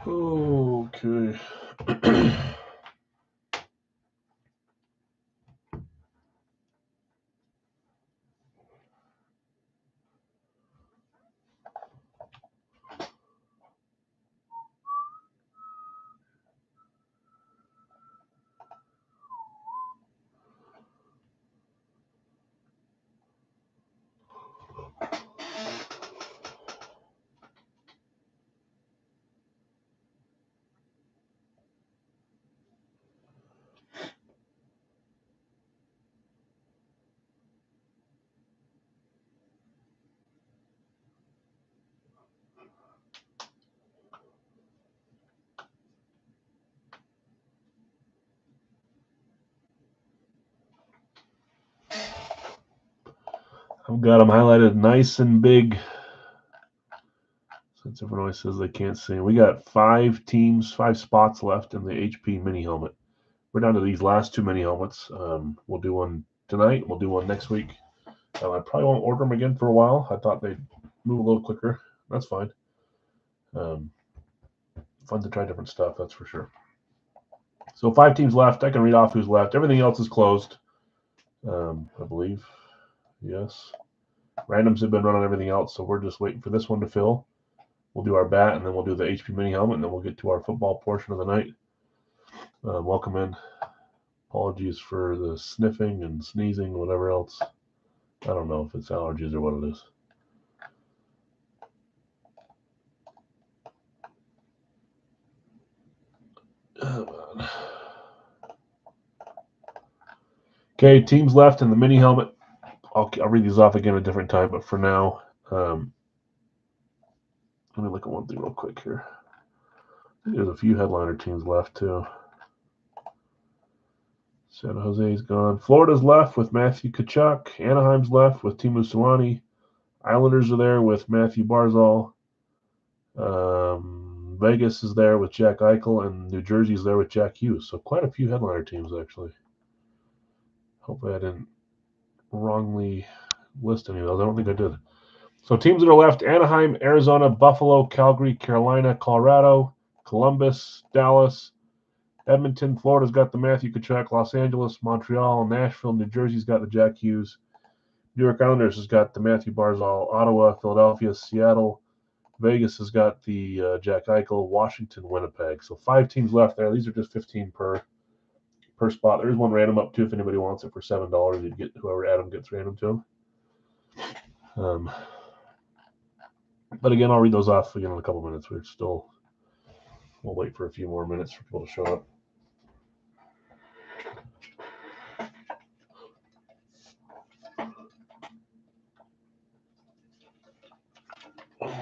Okay. I've got them highlighted nice and big. Since everyone always says they can't see. We got 5 teams, 5 spots left in the HP mini helmet. We're down to these last 2 mini helmets. We'll do one tonight. We'll do one next week. I probably won't order them again for a while. I thought they'd move a little quicker. That's fine. Fun to try different stuff, that's for sure. So 5 teams left. I can read off who's left. Everything else is closed, I believe. Yes. Randoms have been run on everything else, so we're just waiting for this one to fill. We'll do our bat, and then we'll do the HP mini helmet, and then we'll get to our football portion of the night. Welcome in. Apologies for the sniffing and sneezing, whatever else. I don't know if it's allergies or what it is. Okay, teams left in the mini helmet. I'll read these off again at a different time, but for now, let me look at one thing real quick here. I think there's a few headliner teams left too. San Jose's gone. Florida's left with Matthew Tkachuk. Anaheim's left with Teemu Selanne. Islanders are there with Matthew Barzal. Vegas is there with Jack Eichel, and New Jersey's there with Jack Hughes. So quite a few headliner teams, actually. Hopefully I didn't wrongly list any of those. I don't think I did. So teams that are left: Anaheim, Arizona, Buffalo, Calgary, Carolina, Colorado, Columbus, Dallas, Edmonton. Florida's got the Matthew Tkachuk. Los Angeles, Montreal, Nashville, New Jersey's got the Jack Hughes. New York Islanders has got the Matthew Barzal. Ottawa, Philadelphia, Seattle. Vegas has got the Jack Eichel. Washington, Winnipeg. So 5 teams left there. These are just 15 per spot. There's one random up too if anybody wants it for $7. You'd get whoever Adam gets random to them. But again, I'll read those off again in a couple minutes. We'll wait for a few more minutes for people to show up. Okay.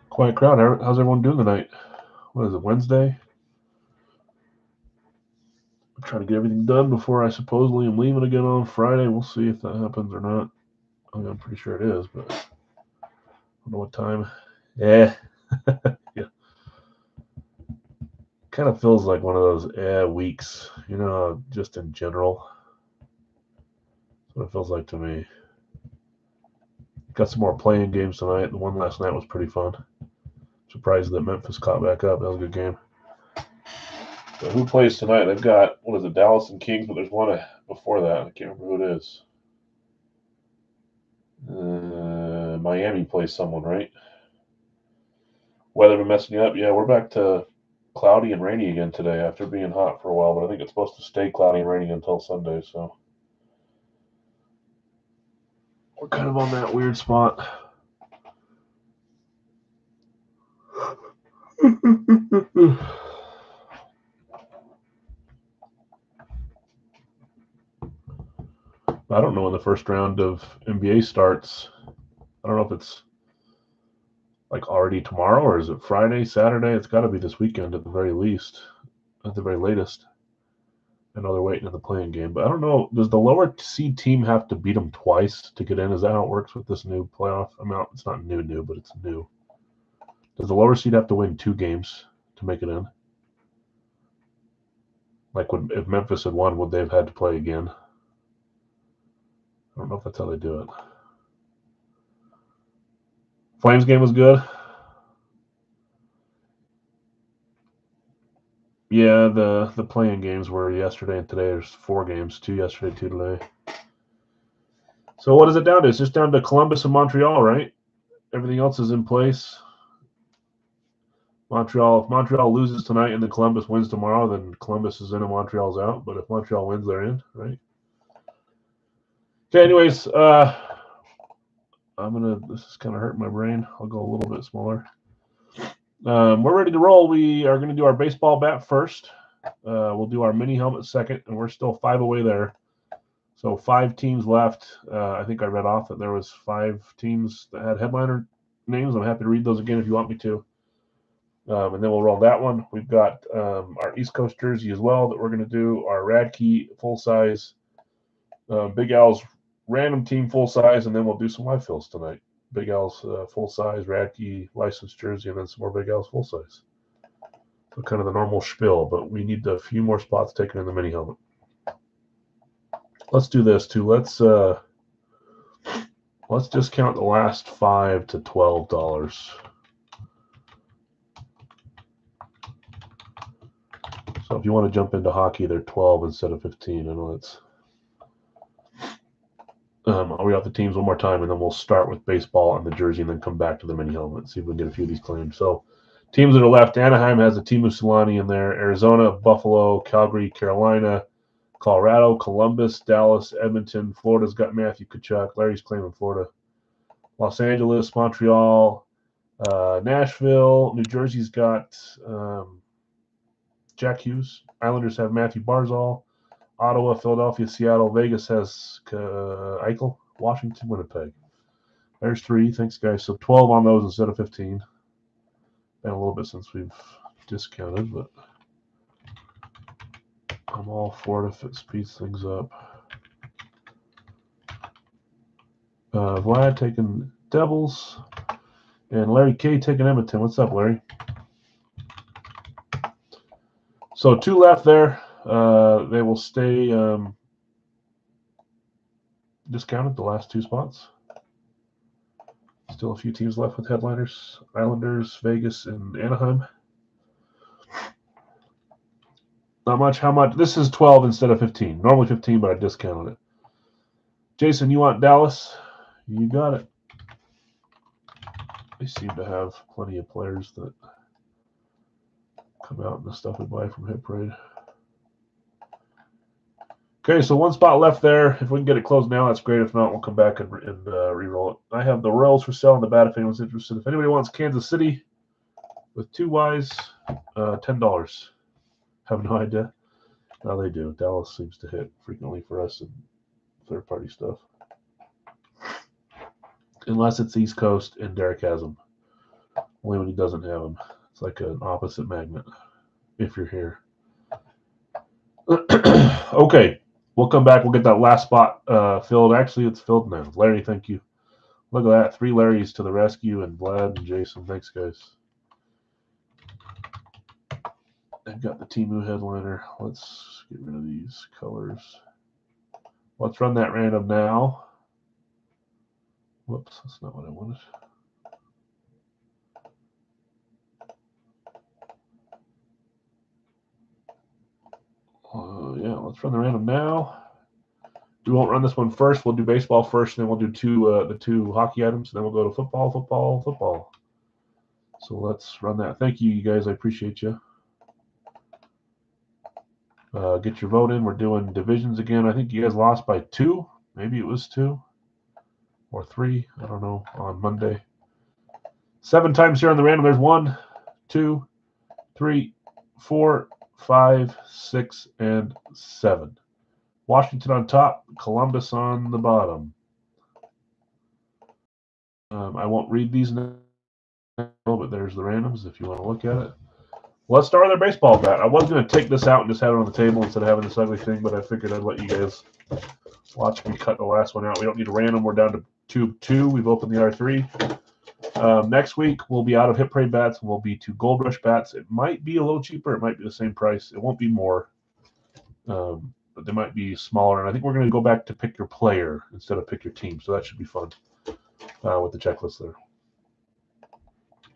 Quiet crowd. How's everyone doing tonight? What is it, Wednesday? I'm trying to get everything done before I supposedly am leaving again on Friday. We'll see if that happens or not. I'm pretty sure it is, but I don't know what time. Yeah. Yeah. Kind of feels like one of those weeks, just in general. That's what it feels like to me. Got some more playing games tonight. The one last night was pretty fun. Surprised that Memphis caught back up. That was a good game. So who plays tonight? They've got, what is it, Dallas and Kings, but there's one before that. I can't remember who it is. Miami plays someone, right? Weather been messing you up? Yeah, we're back to cloudy and rainy again today after being hot for a while, but I think it's supposed to stay cloudy and rainy until Sunday, so we're kind of on that weird spot. I don't know when the first round of NBA starts. I don't know if it's like already tomorrow or is it Friday, Saturday? It's got to be this weekend at the very least, at the very latest. I know they're waiting in the playing game, but I don't know. Does the lower seed team have to beat them twice to get in? Is that how it works with this new playoff? I mean, it's not new, but it's new. Does the lower seed have to win 2 games to make it in? Like, if Memphis had won, would they have had to play again? I don't know if that's how they do it. Flames game was good. Yeah, the playing games were yesterday and today. There's 4 games, 2 yesterday, 2 today. So what is it down to? It's just down to Columbus and Montreal, right? Everything else is in place. Montreal. If Montreal loses tonight and then Columbus wins tomorrow, then Columbus is in and Montreal's out. But if Montreal wins, they're in, right? Okay. Anyways, This is kind of hurting my brain. I'll go a little bit smaller. We're ready to roll. We are going to do our baseball bat first. We'll do our mini helmet second, and we're still 5 away there. So 5 teams left. I think I read off that there was 5 teams that had headliner names. I'm happy to read those again if you want me to. And then we'll roll that one. We've got our East Coast jersey as well that we're going to do. Our Radke full size, Big Al's random team full size, and then we'll do some live fills tonight. Big Al's full size, Radke licensed jersey, and then some more Big Al's full size. So kind of the normal spiel, but we need a few more spots taken in the mini helmet. Let's do this too. Let's discount the last $5 to $12. So if you want to jump into hockey, they're 12 instead of 15. I know it's. I'll read out the teams one more time, and then we'll start with baseball and the jersey, and then come back to the mini helmet. See if we can get a few of these claimed. So, teams that are left: Anaheim has a Teemu Selanne in there. Arizona, Buffalo, Calgary, Carolina, Colorado, Columbus, Dallas, Edmonton. Florida's got Matthew Tkachuk. Larry's claiming Florida. Los Angeles, Montreal, Nashville. New Jersey's got Jack Hughes. Islanders have Matthew Barzal. Ottawa, Philadelphia, Seattle. Vegas has Eichel. Washington, Winnipeg. There's 3. Thanks, guys. So 12 on those instead of 15. Been a little bit since we've discounted, but I'm all for it if it speeds things up. Vlad taking Devils. And Larry K taking Edmonton. What's up, Larry? So 2 left there. They will stay discounted, the last 2 spots. Still a few teams left with headliners. Islanders, Vegas, and Anaheim. Not much. How much? This is 12 instead of 15. Normally 15, but I discounted it. Jason, you want Dallas? You got it. They seem to have plenty of players that come out in the stuff we buy from Hit Parade. Okay, so 1 spot left there. If we can get it closed now, that's great. If not, we'll come back and re-roll it. I have the Royals for sale in the bat if anyone's interested. If anybody wants Kansas City with 2 Ys, $10. Have no idea. No, they do. Dallas seems to hit frequently for us in third-party stuff. Unless it's East Coast and Derek has them. Only when he doesn't have them. It's like an opposite magnet if you're here. Okay. We'll come back. We'll get that last spot filled. Actually, it's filled now. Larry, thank you. Look at that. 3 Larrys to the rescue, and Vlad and Jason. Thanks, guys. I've got the Teemu headliner. Let's get rid of these colors. Let's run that random now. Whoops, that's not what I wanted. Yeah, let's run the random now. We won't run this one first. We'll do baseball first, and then we'll do the 2 hockey items, and then we'll go to football. So let's run that. Thank you, you guys. I appreciate you. Get your vote in. We're doing divisions again. I think you guys lost by 2. Maybe it was 2 or 3. I don't know. On Monday. 7 times here on the random. There's 1, 2, 3, 4, 5, 6, and 7. Washington on top, Columbus on the bottom. I won't read these now, but there's the randoms if you want to look at it. Let's start with our baseball bat. I was going to take this out and just have it on the table instead of having this ugly thing, but I figured I'd let you guys watch me cut the last one out. We don't need a random. We're down to tube 2. We've opened the R3. Next week, we'll be out of Hit Parade bats, and we'll be to Gold Rush bats. It might be a little cheaper. It might be the same price. It won't be more. But they might be smaller. And I think we're going to go back to pick your player instead of pick your team. So that should be fun with the checklist there.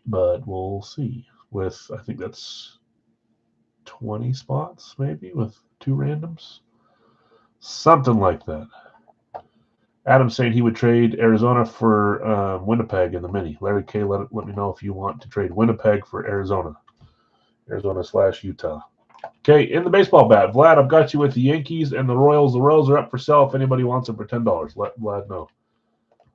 But we'll see. With, I think that's 20 spots, maybe, with 2 randoms. Something like that. Adam saying he would trade Arizona for Winnipeg in the mini. Larry K, let me know if you want to trade Winnipeg for Arizona. Arizona/Utah. Okay, in the baseball bat, Vlad, I've got you with the Yankees and the Royals. The Royals are up for sale if anybody wants them for $10. Let Vlad know.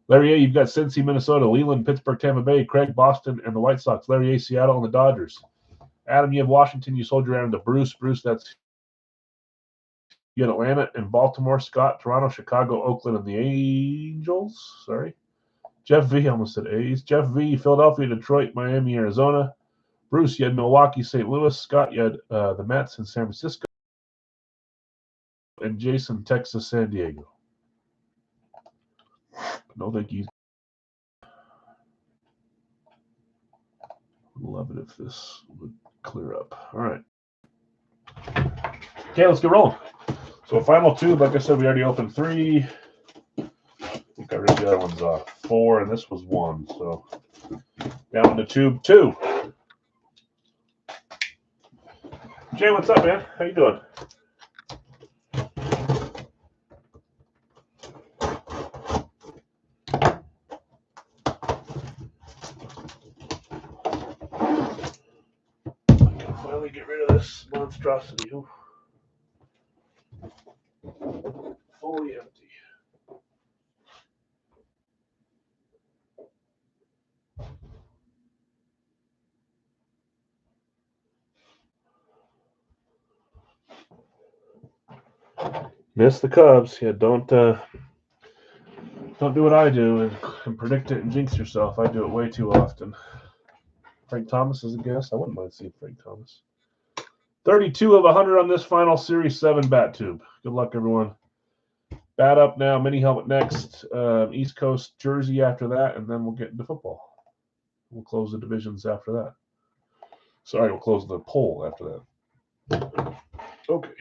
Larry A, you've got Cincy, Minnesota, Leland, Pittsburgh, Tampa Bay, Craig, Boston, and the White Sox. Larry A, Seattle, and the Dodgers. Adam, you have Washington. You sold your Adam to Bruce. Bruce, that's you got Atlanta and Baltimore. Scott, Toronto, Chicago, Oakland, and the Angels. Sorry. Jeff V, I almost said A's. Jeff V, Philadelphia, Detroit, Miami, Arizona. Bruce, you had Milwaukee, St. Louis. Scott, you had the Mets in San Francisco. And Jason, Texas, San Diego. No, thank you. Love it if this would clear up. All right. Okay, let's get rolling. So final tube, like I said, we already opened 3. I think I ripped the other ones off. 4, and this was 1. So down to tube 2. Jay, what's up, man? How you doing? I can finally get rid of this monstrosity. Ooh. Fully empty. Miss the Cubs. Yeah, don't do what I do and predict it and jinx yourself. I do it way too often. Frank Thomas is a guest. I wouldn't mind seeing Frank Thomas. 32 of 100 on this final Series 7 bat tube. Good luck, everyone. Bat up now. Mini helmet next. East Coast jersey after that, and then we'll get into football. We'll close the divisions after that. Sorry, we'll close the poll after that. Okay.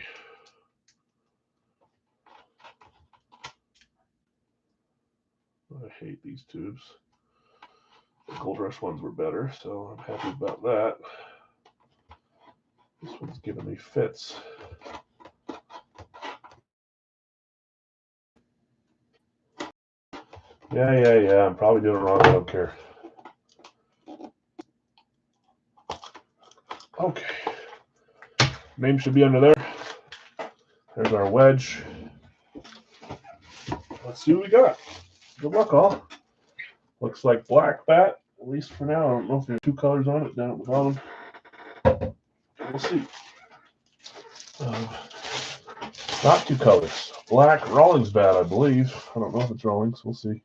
I hate these tubes. The Gold Rush ones were better, so I'm happy about that. This one's giving me fits. Yeah. I'm probably doing it wrong. I don't care. Okay. Name should be under there. There's our wedge. Let's see what we got. Good luck, all. Looks like black bat, at least for now. I don't know if there's 2 colors on it down at the bottom. We'll see. Not 2 colors. Black Rawlings bat, I believe. I don't know if it's Rawlings. We'll see.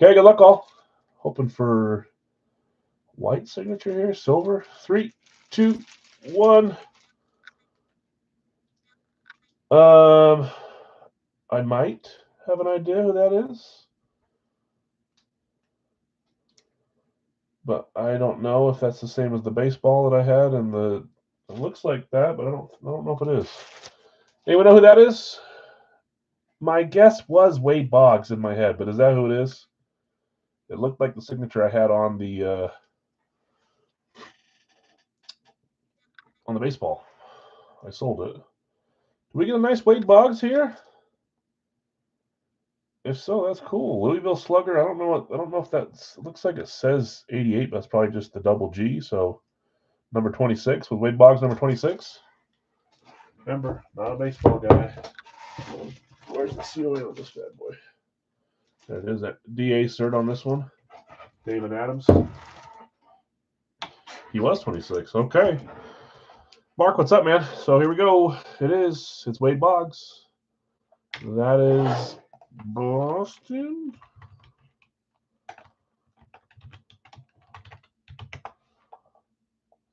Okay, good luck, all. Hoping for white signature here. Silver. 3, 2, 1. I might have an idea who that is, but I don't know if that's the same as the baseball that I had, and it looks like that, but I don't know if it is. Anyone know who that is? My guess was Wade Boggs in my head, but is that who it is? It looked like the signature I had on the baseball. I sold it. Do we get a nice Wade Boggs here? If so, that's cool. Louisville Slugger. I don't know if that's. It looks like it says 88. But that's probably just the double G. So number 26 with Wade Boggs, number 26. Remember, not a baseball guy. Where's the COA on this bad boy? There it is. That DA cert on this one. David Adams. He was 26. Okay. Mark, what's up, man? So here we go. It's Wade Boggs. That is Boston.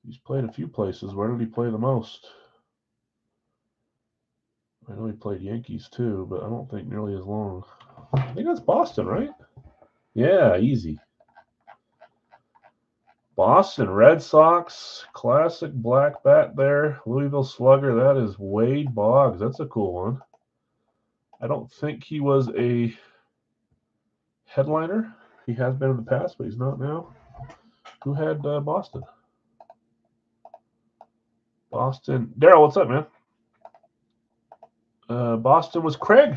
He's played a few places. Where did he play the most? I know he played Yankees too, but I don't think nearly as long. I think that's Boston, right? Yeah, easy. Boston Red Sox, classic black bat there. Louisville Slugger, that is Wade Boggs. That's a cool one. I don't think he was a headliner. He has been in the past, but he's not now. Who had Boston? Boston. Daryl, what's up, man? Boston was Craig.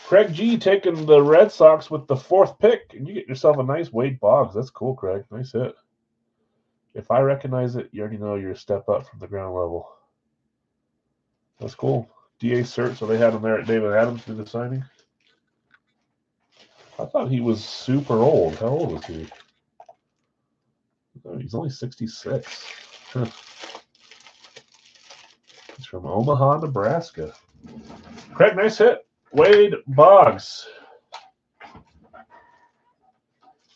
Craig G taking the Red Sox with the 4th pick, and you get yourself a nice Wade Boggs. That's cool, Craig. Nice hit. If I recognize it, you already know you're a step up from the ground level. That's cool. DA cert, so they had him there at David Adams through the signing. I thought he was super old. How old is he? Oh, he's only 66. He's from Omaha, Nebraska. Craig, nice hit. Wade Boggs.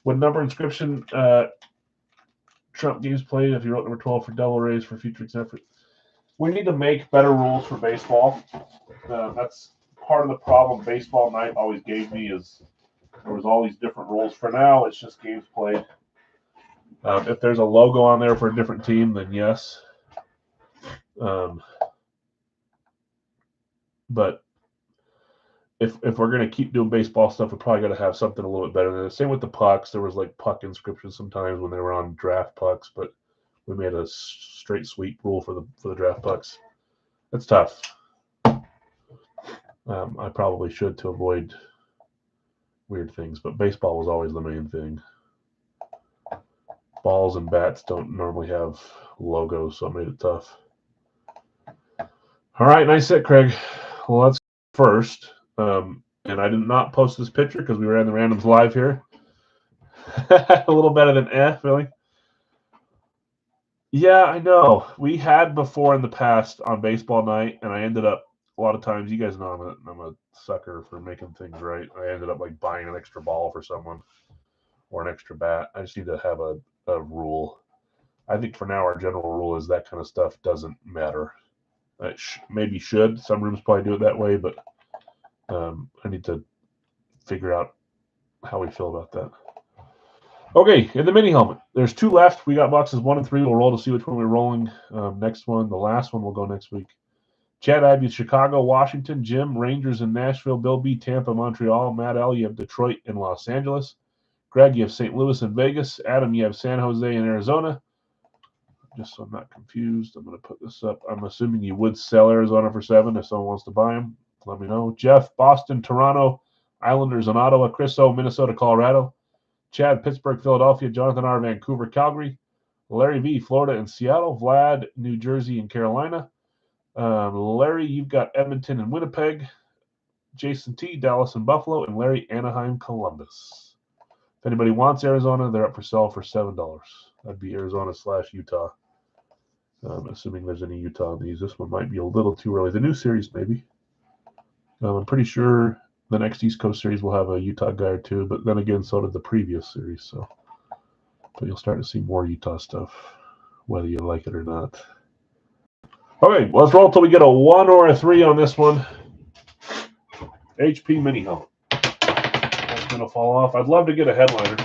What number inscription Trump games played if you wrote number 12 for Devil Rays for future example? We need to make better rules for baseball. That's part of the problem Baseball Night always gave me is there was all these different rules. For now, it's just games played. If there's a logo on there for a different team, then yes. But if we're going to keep doing baseball stuff, we probably got to have something a little bit better than that. Same with the pucks. There was like puck inscriptions sometimes when they were on draft pucks, but we made a straight sweep rule for the draft pucks. That's tough. I probably should to avoid weird things, but baseball was always the main thing. Balls and bats don't normally have logos, so it made it tough. All right, nice hit, Craig. Well, that's first. And I did not post this picture because we were in the randoms live here. A little better than feeling. Yeah, I know. We had before in the past on Baseball Night, and I ended up a lot of times. You guys know I'm a sucker for making things right. I ended up like buying an extra ball for someone or an extra bat. I just need to have a rule. I think for now our general rule is that kind of stuff doesn't matter. It maybe should. Some rooms probably do it that way, but I need to figure out how we feel about that. Okay, in the mini helmet, there's 2 left. We got boxes 1 and 3. We'll roll to see which one we're rolling. Next one, the last one, will go next week. Chad Abbey, Chicago, Washington. Jim, Rangers in Nashville. Bill B, Tampa, Montreal. Matt L, you have Detroit and Los Angeles. Greg, you have St. Louis and Vegas. Adam, you have San Jose and Arizona. Just so I'm not confused, I'm going to put this up. I'm assuming you would sell Arizona for 7 if someone wants to buy them. Let me know. Jeff, Boston, Toronto, Islanders and Ottawa. Chris O, Minnesota, Colorado. Chad, Pittsburgh, Philadelphia. Jonathan R, Vancouver, Calgary. Larry V, Florida and Seattle. Vlad, New Jersey and Carolina. Larry, you've got Edmonton and Winnipeg. Jason T, Dallas and Buffalo. And Larry, Anaheim, Columbus. If anybody wants Arizona, they're up for sale for $7. That'd be Arizona/Utah. Assuming there's any Utah in these. This one might be a little too early. The new series, maybe. I'm pretty sure the next East Coast series will have a Utah guy or 2, but then again, so did the previous series. So, but you'll start to see more Utah stuff, whether you like it or not. Okay, let's roll until we get a 1 or a 3 on this one. HP mini helmet. That's going to fall off. I'd love to get a headliner.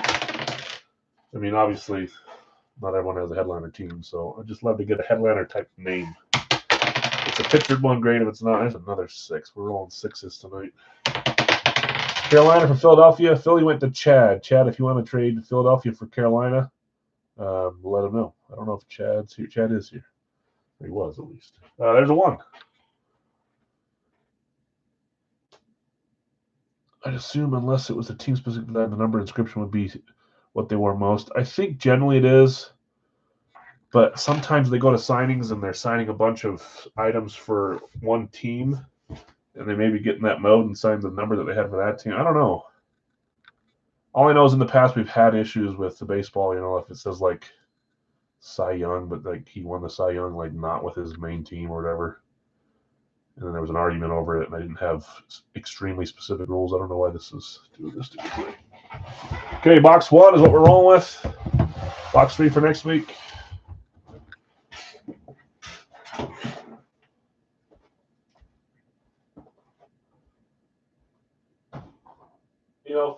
I mean, obviously, not everyone has a headliner team, so I'd just love to get a headliner type name. It's a pictured one, great. If it's not, there's another 6. We're rolling 6s tonight. Carolina for Philadelphia. Philly went to Chad. Chad, if you want to trade Philadelphia for Carolina, let him know. I don't know if Chad's here. Chad is here. He was, at least. There's a 1. I'd assume unless it was a team-specific, the number inscription would be what they wore most. I think generally it is. But sometimes they go to signings and they're signing a bunch of items for one team, and they maybe get in that mode and sign the number that they had for that team. I don't know. All I know is in the past we've had issues with the baseball, if it says like Cy Young, but like he won the Cy Young like not with his main team or whatever. And then there was an argument over it, and I didn't have extremely specific rules. I don't know why this is doing this to me. Okay, box 1 is what we're rolling with. Box 3 for next week.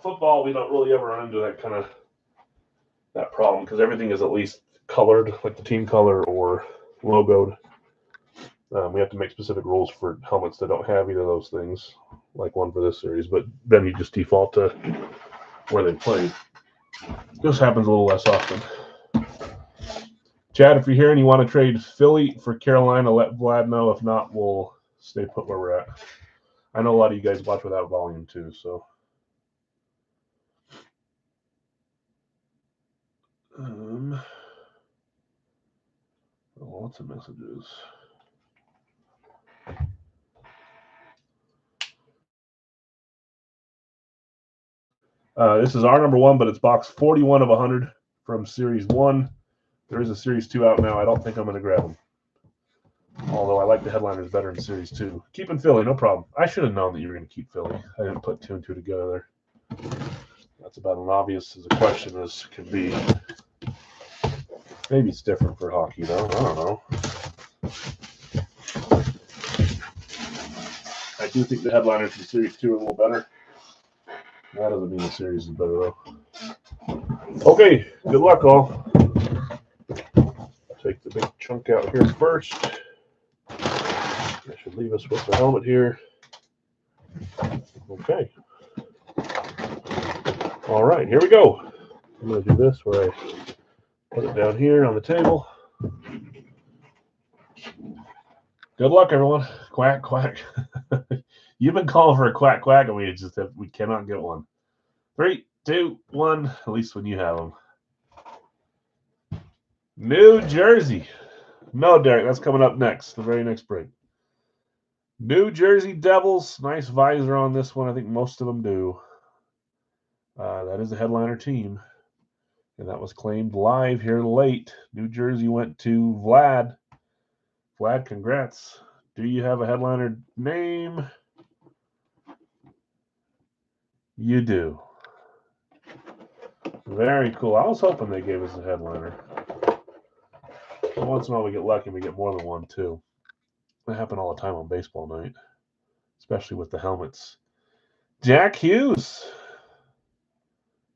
Football, we don't really ever run into that problem because everything is at least colored, like the team color or logoed. We have to make specific rules for helmets that don't have either of those things, like one for this series. But then you just default to where they played. This happens a little less often. Chad, if you're here and you want to trade Philly for Carolina, let Vlad know. If not, we'll stay put where we're at. I know a lot of you guys watch without volume too, so. Lots of messages. This is our number 1, but it's box 41 of 100 from Series 1. There is a Series 2 out now. I don't think I'm going to grab them. Although I like the headliners better in Series 2. Keeping Philly, no problem. I should have known that you were going to keep Philly. I didn't put 2 and 2 together there. That's about as obvious as a question as can be. Maybe it's different for hockey, though. I don't know. I do think the headliners from Series 2 are a little better. That doesn't mean the series is better, though. Okay, good luck, all. Take the big chunk out here first. That should leave us with the helmet here. Okay. All right, here we go. I'm going to do this where I put it down here on the table. Good luck, everyone. Quack, quack. You've been calling for a quack, quack, and we cannot get one. 3, 2, 1. At least when you have them. New Jersey. No, Derek, that's coming up next, the very next break. New Jersey Devils. Nice visor on this one. I think most of them do. That is a headliner team. And that was claimed live here late. New Jersey went to Vlad. Vlad, congrats. Do you have a headliner name? You do. Very cool. I was hoping they gave us a headliner. Once in a while we get lucky and we get more than one, too. That happens all the time on baseball night, especially with the helmets. Jack Hughes.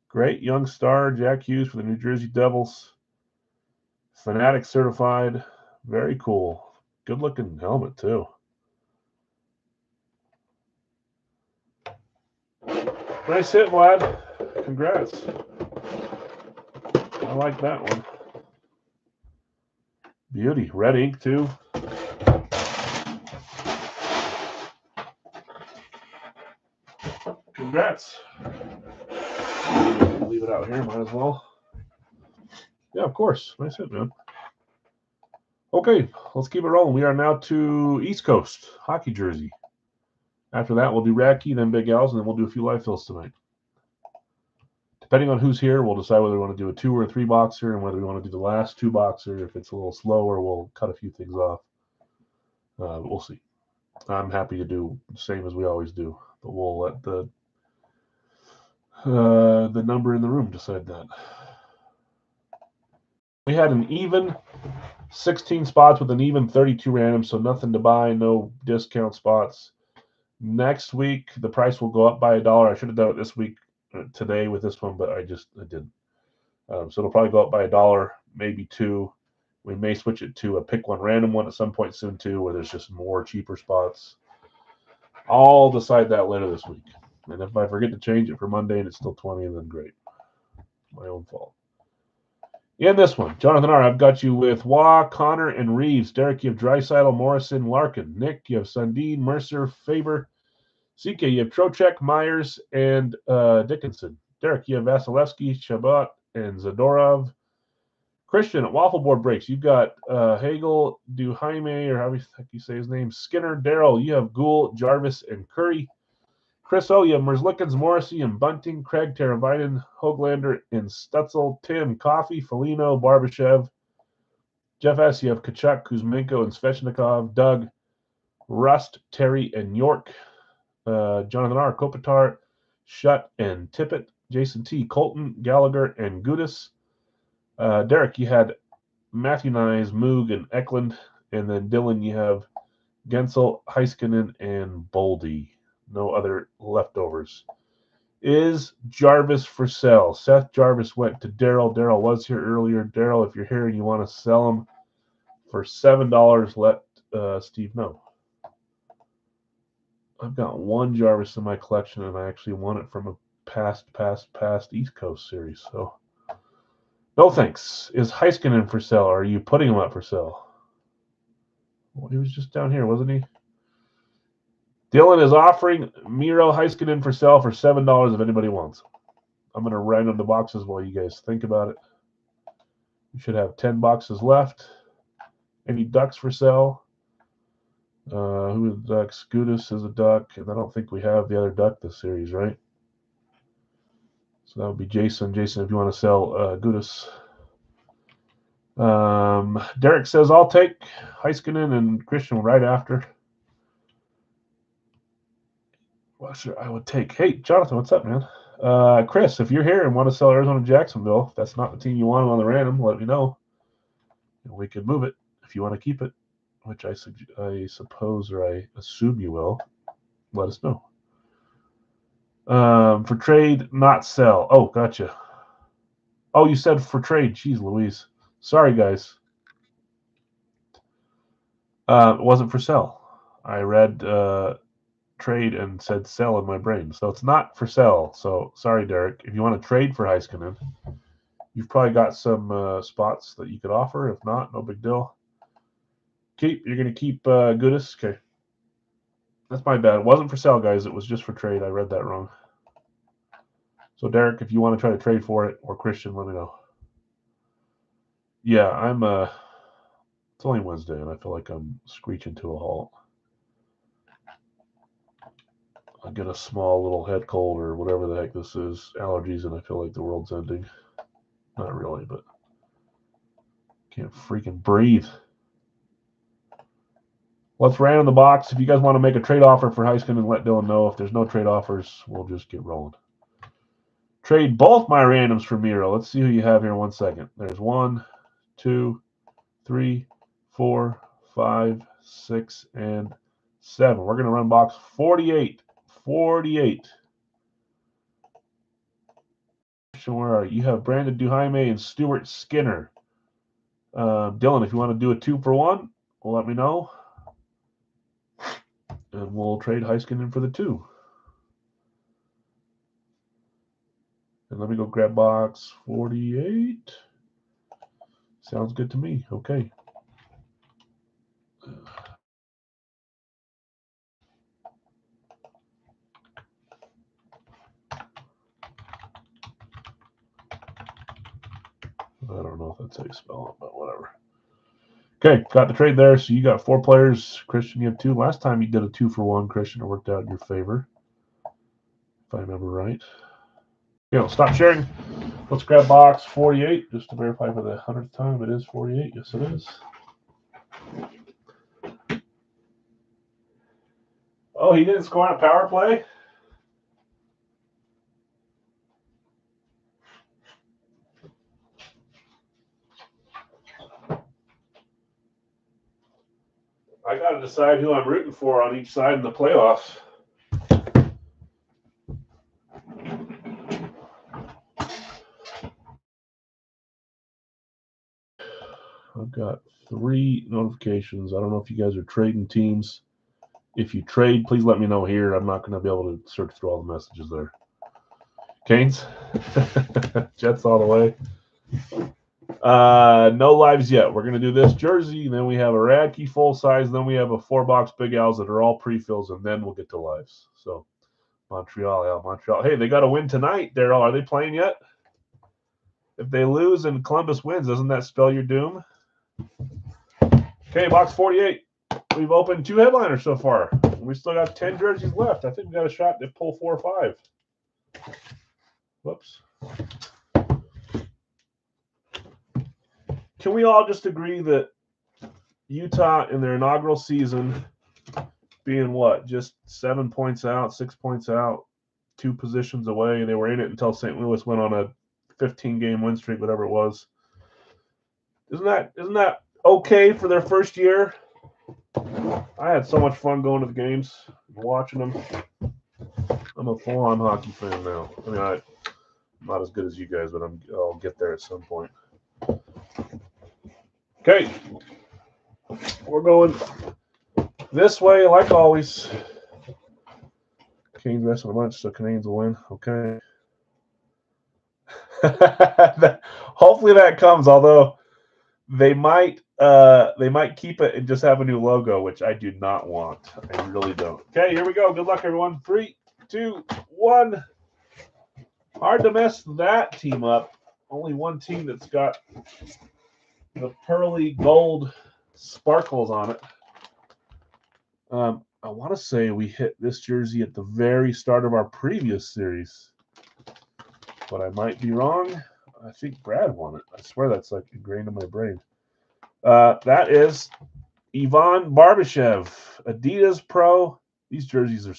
Great young star, Jack Hughes for the New Jersey Devils. Fanatic certified. Very cool. Good looking helmet, too. Nice hit, Vlad. Congrats. I like that one. Beauty. Red ink, too. Congrats. Leave it out here, might as well. Yeah, of course. Nice hit, man. Okay, let's keep it rolling. We are now to East Coast hockey jersey. After that, we'll do Radke, then Big L's, and then we'll do a few live fills tonight. Depending on who's here, we'll decide whether we want to do a 2 or 3 boxer and whether we want to do the last 2 boxer. If it's a little slower, we'll cut a few things off. We'll see. I'm happy to do the same as we always do, but we'll let the number in the room decide that. We had an even 16 spots with an even 32 random, so nothing to buy, no discount spots. Next week, the price will go up by $1. I should have done it this week, today with this one, but I didn't. So it'll probably go up by $1, maybe $2. We may switch it to a pick one random one at some point soon too, where there's just more cheaper spots. I'll decide that later this week. And if I forget to change it for Monday and it's still 20, then great. My own fault. In this one, Jonathan R., I've got you with Waugh, Connor, and Reeves. Derek, you have Draisaitl, Morrison, Larkin. Nick, you have Sundin, Mercer, Faber. CK, you have Trocheck, Myers, and Dickinson. Derek, you have Vasilevsky, Chabot, and Zadorov. Christian at Waffle Board Breaks, you've got Hagel, Duhaime, or how do you say his name? Skinner. Daryl, you have Gould, Jarvis, and Curry. Chris O, you have Merzlikins, Morrissey, and Bunting. Craig, Teravainen, Hoglander, and Stutzel. Tim, Coffey, Foligno, Barbashev. Jeff S, you have Kachuk, Kuzmenko, and Svechnikov. Doug, Rust, Terry, and York. Jonathan R, Kopitar, Shutt, and Tippett. Jason T, Colton, Gallagher, and Gudis. Derek, you had Matthew Nyes, Moog, and Eklund. And then Dylan, you have Gensel, Heiskanen, and Boldy. No other leftovers. Is Jarvis for sale? Seth Jarvis went to Daryl. Daryl was here earlier. Daryl, if you're here and you want to sell him for $7, let Steve know. I've got one Jarvis in my collection, and I actually won it from a past East Coast series. So, no thanks. Is Heiskanen for sale? Or are you putting him up for sale? Well, he was just down here, wasn't he? Dylan is offering Miro Heiskanen for sale for $7 if anybody wants. I'm going to random the boxes while you guys think about it. You should have 10 boxes left. Any ducks for sale? Who is the ducks? Gudis is a duck, and I don't think we have the other duck this series, right? So that would be Jason. Jason, if you want to sell Gudis. Derek says, I'll take Heiskanen and Christian right after. Well, sure, I would take. Hey, Jonathan, what's up, man? Chris, if you're here and want to sell Arizona Jacksonville, if that's not the team you want on the random, let me know. And we can move it if you want to keep it, which I suppose or I assume you will. Let us know. For trade, not sell. Oh, gotcha. Oh, you said for trade. Jeez Louise. Sorry, guys. It wasn't for sell. I read trade and said sell in my brain. So it's not for sell. So sorry, Derek. If you want to trade for Heiskanen, you've probably got some spots that you could offer. If not, no big deal. You're going to keep Gudis? Okay. That's my bad. It wasn't for sale, guys. It was just for trade. I read that wrong. So, Derek, if you want to try to trade for it, or Christian, let me know. Yeah, I'm it's only Wednesday, and I feel like I'm screeching to a halt. I get a small little head cold or whatever the heck this is, allergies, and I feel like the world's ending. Not really, but can't freaking breathe. Let's random the box. If you guys want to make a trade offer for Heiskanen, let Dylan know. If there's no trade offers, we'll just get rolling. Trade both my randoms for Miro. Let's see who you have here in 1 second. There's 1, 2, 3, 4, 5, 6, and 7. We're going to run box 48. 48. Where are you? You have Brandon Duhaime and Stuart Skinner. Dylan, if you want to do a 2-for-1, let me know. And we'll trade Heiskanen for the 2. And let me go grab box 48. Sounds good to me. Okay. I don't know if that's how you spell it, but whatever. Okay, got the trade there. So you got 4 players. Christian, you have 2. Last time you did a 2-for-1, Christian. It worked out in your favor, if I remember right. Stop sharing. Let's grab box 48 just to verify for the 100th time. It is 48. Yes, it is. Oh, he didn't score on a power play? I got to decide who I'm rooting for on each side in the playoffs. I've got 3 notifications. I don't know if you guys are trading teams. If you trade, please let me know here. I'm not going to be able to search through all the messages there. Canes? Jets all the way. No lives yet. We're going to do this jersey, then we have a Radke full size, then we have a 4-box Big Al's that are all pre-fills, and then we'll get to lives. So, Montreal. Hey, they got to win tonight, Daryl. Are they playing yet? If they lose and Columbus wins, doesn't that spell your doom? Okay, box 48. We've opened 2 headliners so far. We still got 10 jerseys left. I think we got a shot to pull 4 or 5. Whoops. Can we all just agree that Utah in their inaugural season, being what, just 7 points out, 6 points out, 2 positions away, they were in it until St. Louis went on a 15-game win streak, whatever it was. Isn't that okay for their first year? I had so much fun going to the games and watching them. I'm a full-on hockey fan now. I mean, I'm not as good as you guys, but I'll get there at some point. Okay, we're going this way like always. Canes wrestling a bunch, so Canadians will win. Okay. Hopefully that comes, although they might keep it and just have a new logo, which I do not want. I really don't. Okay, here we go. Good luck, everyone. 3, 2, 1. Hard to mess that team up. Only one team that's got the pearly gold sparkles on it. I want to say we hit this jersey at the very start of our previous series, but I might be wrong. I think Brad won it. I swear that's like ingrained in my brain. That is Ivan Barbashev, Adidas Pro. These jerseys are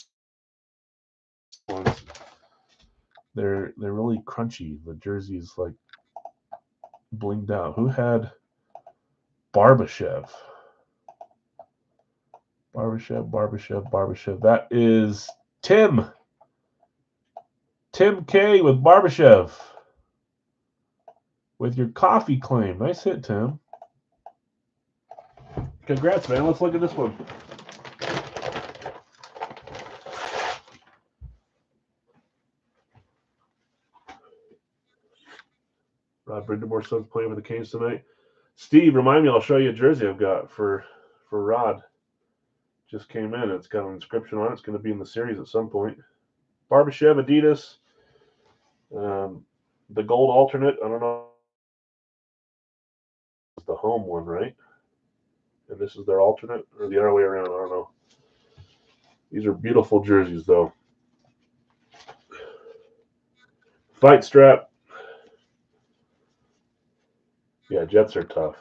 they're really crunchy. The jersey is like blinged out. Who had Barbashev? Barbashev. That is Tim. Tim K with Barbashev. With your coffee claim. Nice hit, Tim. Congrats, man. Let's look at this one. Rod Brindamore son's playing with the Canes tonight. Steve, remind me, I'll show you a jersey I've got for Rod. Just came in. It's got an inscription on it. It's going to be in the series at some point. Barbashev, Adidas. The gold alternate, I don't know. It's the home one, right? And this is their alternate, or the other way around. I don't know. These are beautiful jerseys, though. Fight strap. Yeah, Jets are tough.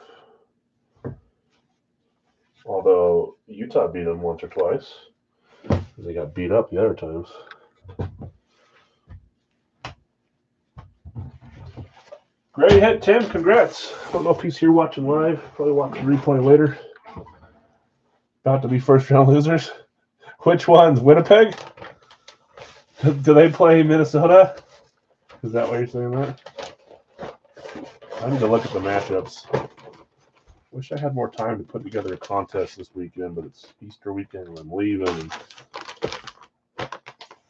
Although Utah beat them once or twice. They got beat up the other times. Great hit, Tim. Congrats. I don't know if he's here watching live. Probably watching replay later. About to be first round losers. Which ones? Winnipeg? Do they play Minnesota? Is that why you're saying that? I need to look at the matchups. Wish I had more time to put together a contest this weekend, but it's Easter weekend and I'm leaving.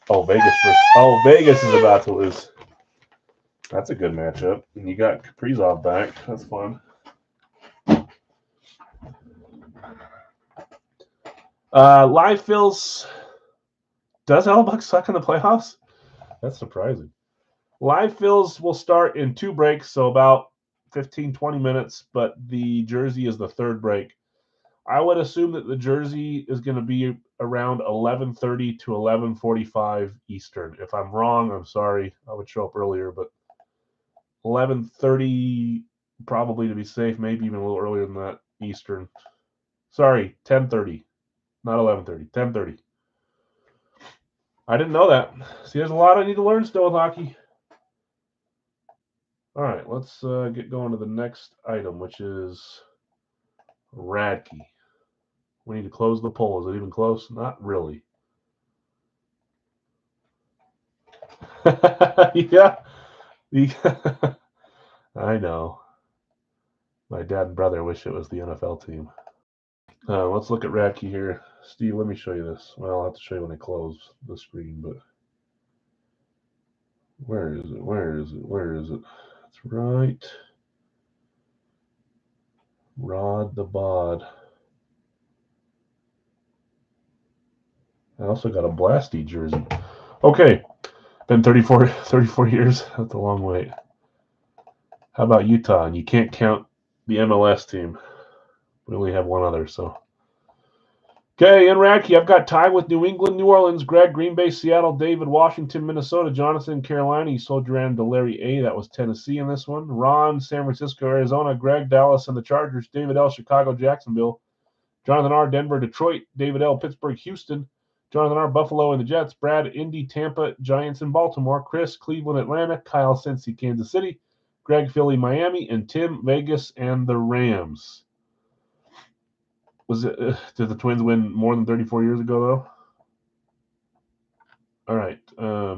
Vegas is about to lose. That's a good matchup. And you got Kaprizov back. That's fun. Live fills. Does Hellebuck suck in the playoffs? That's surprising. Live fills will start in 2 breaks, so about 15, 20 minutes, but the jersey is the 3rd break. I would assume that the jersey is going to be around 11:30 to 11:45 Eastern. If I'm wrong, I'm sorry. I would show up earlier, but 11:30 probably to be safe, maybe even a little earlier than that Eastern. Sorry, 10:30. Not 11:30, 10:30. I didn't know that. See, there's a lot I need to learn still with hockey. All right, let's get going to the next item, which is Radke. We need to close the poll. Is it even close? Not really. Yeah. I know. My dad and brother wish it was the NFL team. Let's look at Radke here. Steve, let me show you this. Well, I'll have to show you when I close the screen, but where is it? That's right. Rod the Bod. I also got a Blasty jersey. Okay. Been 34 years. That's a long wait. How about Utah? And you can't count the MLS team. We only have one other, so. Okay, in Radke, I've got Ty with New England, New Orleans, Greg, Green Bay, Seattle, David, Washington, Minnesota, Jonathan, Carolina. You sold your hand to Larry A. That was Tennessee in this one. Ron, San Francisco, Arizona, Greg, Dallas, and the Chargers. David L., Chicago, Jacksonville. Jonathan R., Denver, Detroit. David L., Pittsburgh, Houston. Jonathan R., Buffalo, and the Jets. Brad, Indy, Tampa, Giants, and Baltimore. Chris, Cleveland, Atlanta. Kyle, Cincy, Kansas City. Greg, Philly, Miami. And Tim, Vegas, and the Rams. Was it? Did the Twins win more than 34 years ago, though? All right. I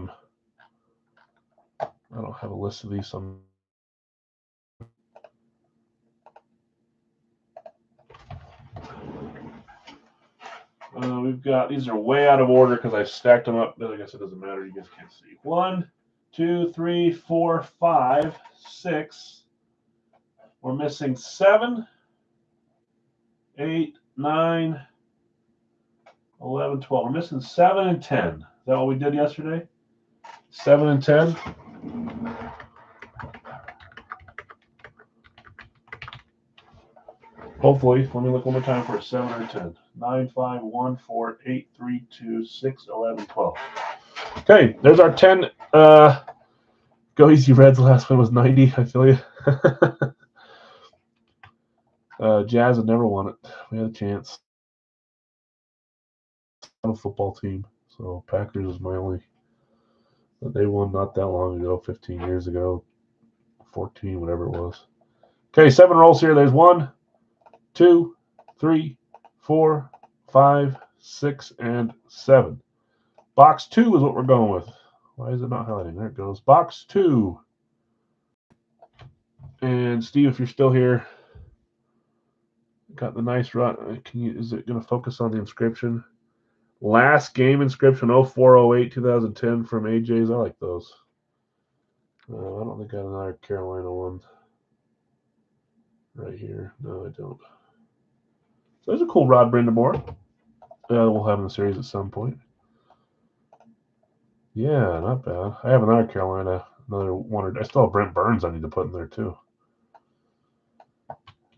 don't have a list of these. We've got, these are way out of order because I stacked them up. I guess it doesn't matter. You guys can't see. 1, 2, 3, 4, 5, 6. We're missing 7, 8, 9, 11, 12. We're missing 7 and 10. Is that what we did yesterday? 7 and 10. Hopefully, let me look one more time for a 7 or 10. 9, 5, 1, 4, 8, 3, 2, 6, 11, 12. Okay, there's our 10. Go Easy Reds. The last one was 90. I feel you. Jazz had never won it. We had a chance. I'm a football team, so Packers is my only. But they won not that long ago, 15 years ago, 14, whatever it was. Okay, 7 rolls here. There's 1, 2, 3, 4, 5, 6, and 7. Box 2 is what we're going with. Why is it not highlighting? There it goes. Box 2. And Steve, if you're still here, got the nice run. Is it going to focus on the inscription? Last game inscription 0408 2010 from AJ's. I like those. I don't think I have another Carolina one right here. No, I don't. So there's a cool Rod Brindamore. We'll have in the series at some point. Yeah, not bad. I have another Carolina, another one. I still have Brent Burns I need to put in there too.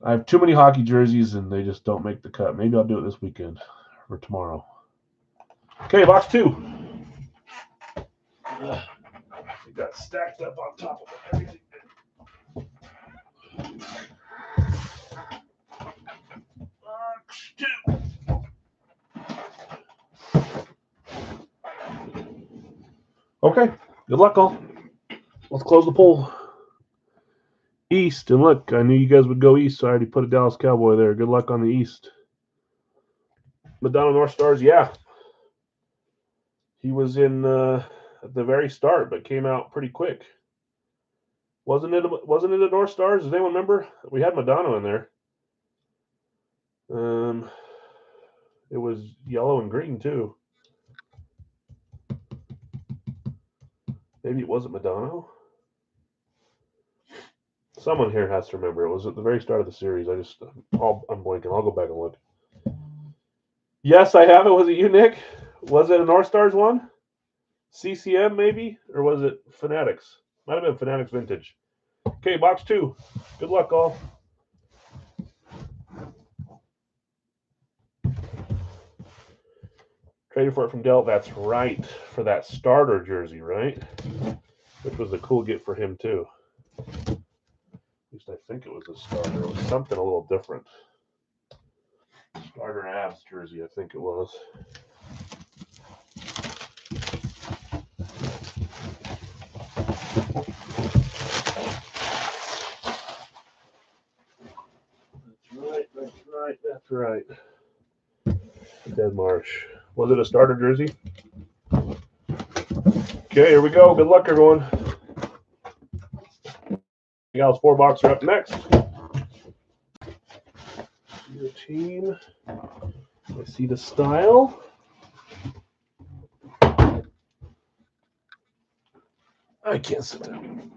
I have too many hockey jerseys and they just don't make the cut. Maybe I'll do it this weekend or tomorrow. Okay, box 2. It got stacked up on top of everything. Box 2. Okay, good luck all. Let's close the poll. East, and look, I knew you guys would go East, so I already put a Dallas Cowboy there. Good luck on the East. Madonna North Stars, yeah. He was in at the very start, but came out pretty quick. Wasn't it a North Stars? Does anyone remember? We had Madonna in there. It was yellow and green too. Maybe it wasn't Madonna. Someone here has to remember. It was at the very start of the series. I'm blanking. I'll go back and look. Yes, I have it. Was it you, Nick? Was it a North Stars one? CCM maybe? Or was it Fanatics? Might have been Fanatics Vintage. Okay, box 2. Good luck, all. Traded for it from Dell. That's right. For that starter jersey, right? Which was a cool get for him, too. At least I think it was a starter. It was something a little different. Starter Avs jersey, I think it was. That's right. Dead Marsh. Was it a starter jersey? Okay, here we go. Good luck, everyone. Gals 4 box are up next. Your team. I see the style. I can't sit down.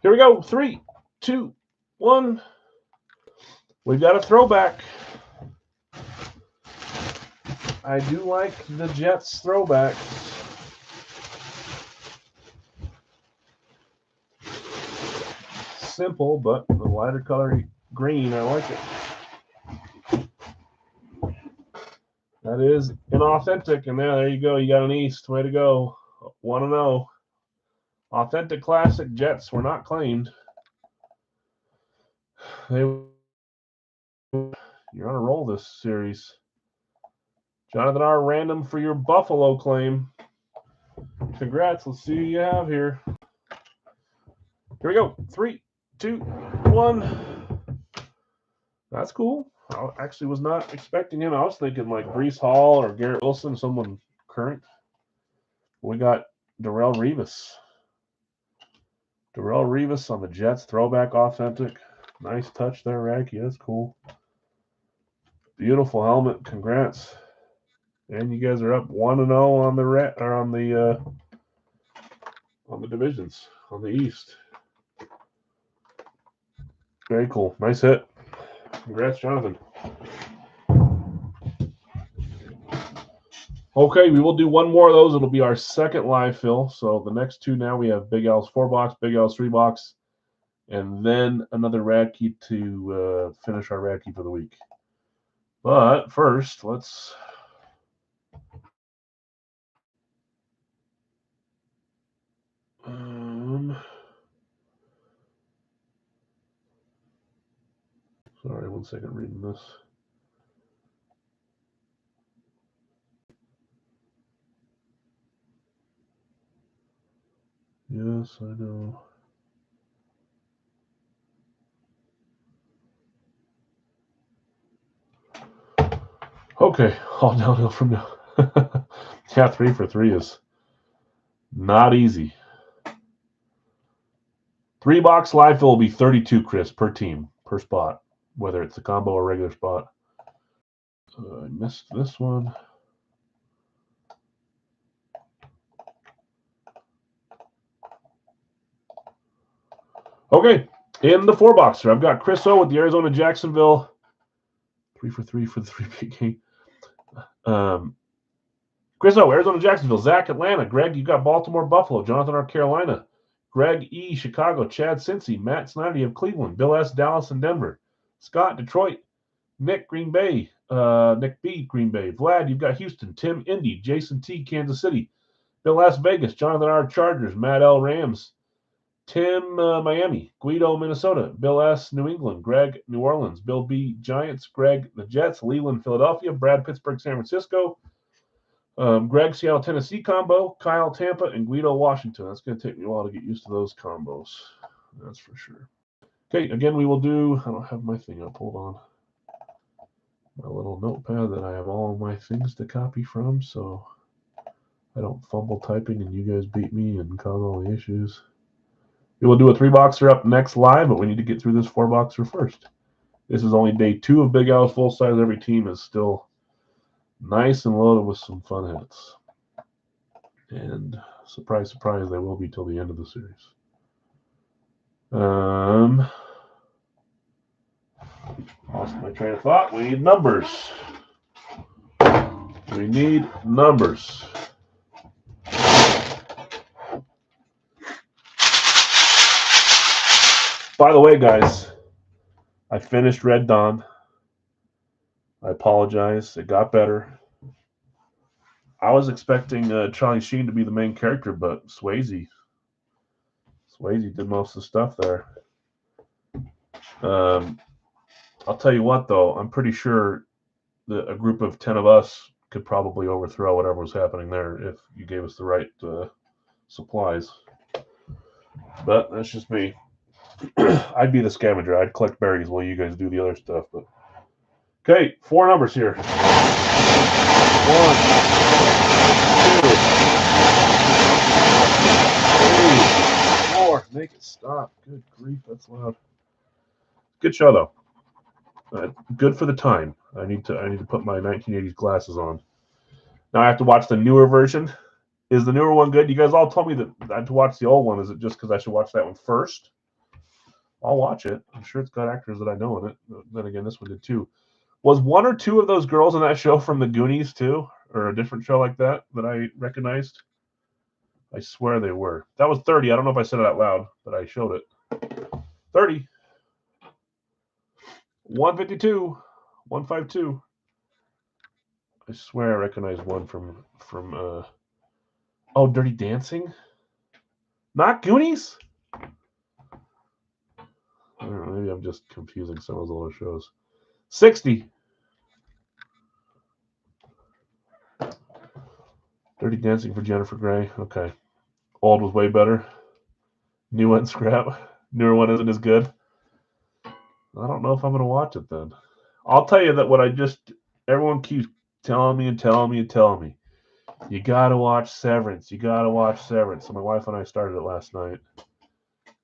Here we go. 3, 2, 1. We've got a throwback. I do like the Jets throwback. Simple, but the lighter color green, I like it. That is an authentic, and there you go. You got an East. Way to go. 1-0. Authentic classic Jets were not claimed. You're on a roll this series. Jonathan R. Random for your Buffalo claim. Congrats. Let's see who you have here. Here we go. 3, 2, 1. That's cool. I actually was not expecting him. I was thinking like Breece Hall or Garrett Wilson, someone current. We got Darrelle Revis. Darrelle Revis on the Jets. Throwback authentic. Nice touch there, Raggy. That's cool. Beautiful helmet. Congrats. And you guys are up 1-0 on the divisions on the East. Very cool. Nice hit. Congrats, Jonathan. Okay, we will do one more of those. It'll be our second live fill. So the next two now we have Big Al's 4-box, Big Al's 3-box, and then another Radkey to finish our Radkey for the week. But first, let's sorry, 1 second reading this. Yes, I know. Okay, all downhill from now. Yeah, 3 for 3 is not easy. 3-box live fill will be 32, Chris, per team, per spot, whether it's a combo or regular spot. I missed this one. Okay, in the 4-boxer, I've got Chris O with the Arizona Jacksonville. 3 for 3 for the 3-big game. Chris O, Arizona Jacksonville. Zach, Atlanta. Greg, you got Baltimore Buffalo. Jonathan, North Carolina. Greg E, Chicago. Chad, Cincy. Matt Snyder, you have Cleveland. Bill S, Dallas and Denver. Scott, Detroit. Nick, Green Bay. Nick B, Green Bay. Vlad, you've got Houston. Tim, Indy. Jason T, Kansas City. Bill S, Vegas. Jonathan R, Chargers. Matt L, Rams. Tim, Miami. Guido, Minnesota. Bill S, New England. Greg, New Orleans. Bill B, Giants. Greg, the Jets. Leland, Philadelphia. Brad, Pittsburgh, San Francisco. Greg, Seattle, Tennessee combo. Kyle, Tampa, and Guido, Washington. That's going to take me a while to get used to those combos. That's for sure. Okay, again, we will do, I don't have my thing up. Hold on. My little notepad that I have all my things to copy from, so I don't fumble typing and you guys beat me and cause all the issues. We will do a 3-boxer up next live, but we need to get through this 4-boxer first. This is only day 2 of Big Al's full size. Every team is still nice and loaded with some fun hits. And surprise, surprise, they will be till the end of the series. Lost my train of thought. We need numbers. We need numbers. By the way, guys, I finished Red Dawn. I apologize. It got better. I was expecting Charlie Sheen to be the main character, but Swayze did most of the stuff there. I'll tell you what, though, I'm pretty sure that a group of 10 of us could probably overthrow whatever was happening there if you gave us the right supplies. But that's just me. I'd be the scavenger. I'd collect berries while you guys do the other stuff. But okay, 4 numbers here. 1, 2, 3, 4. Make it stop. Good grief, that's loud. Good show though. Good for the time. I need to put my 1980s glasses on. Now I have to watch the newer version. Is the newer one good? You guys all told me that I have to watch the old one. Is it just because I should watch that one first? I'll watch it. I'm sure it's got actors that I know in it. Then again, this one did too. Was 1 or 2 of those girls in that show from the Goonies too? Or a different show like that I recognized? I swear they were. That was 30. I don't know if I said it out loud, but I showed it. 30. 152. 152. I swear I recognize one from Dirty Dancing? Not Goonies? I don't know, maybe I'm just confusing some of those older shows. 60. Dirty Dancing for Jennifer Grey. Okay. Old was way better. New one scrap. Newer one isn't as good. I don't know if I'm going to watch it then. I'll tell you that everyone keeps telling me. You gotta watch Severance. You gotta watch Severance. So my wife and I started it last night.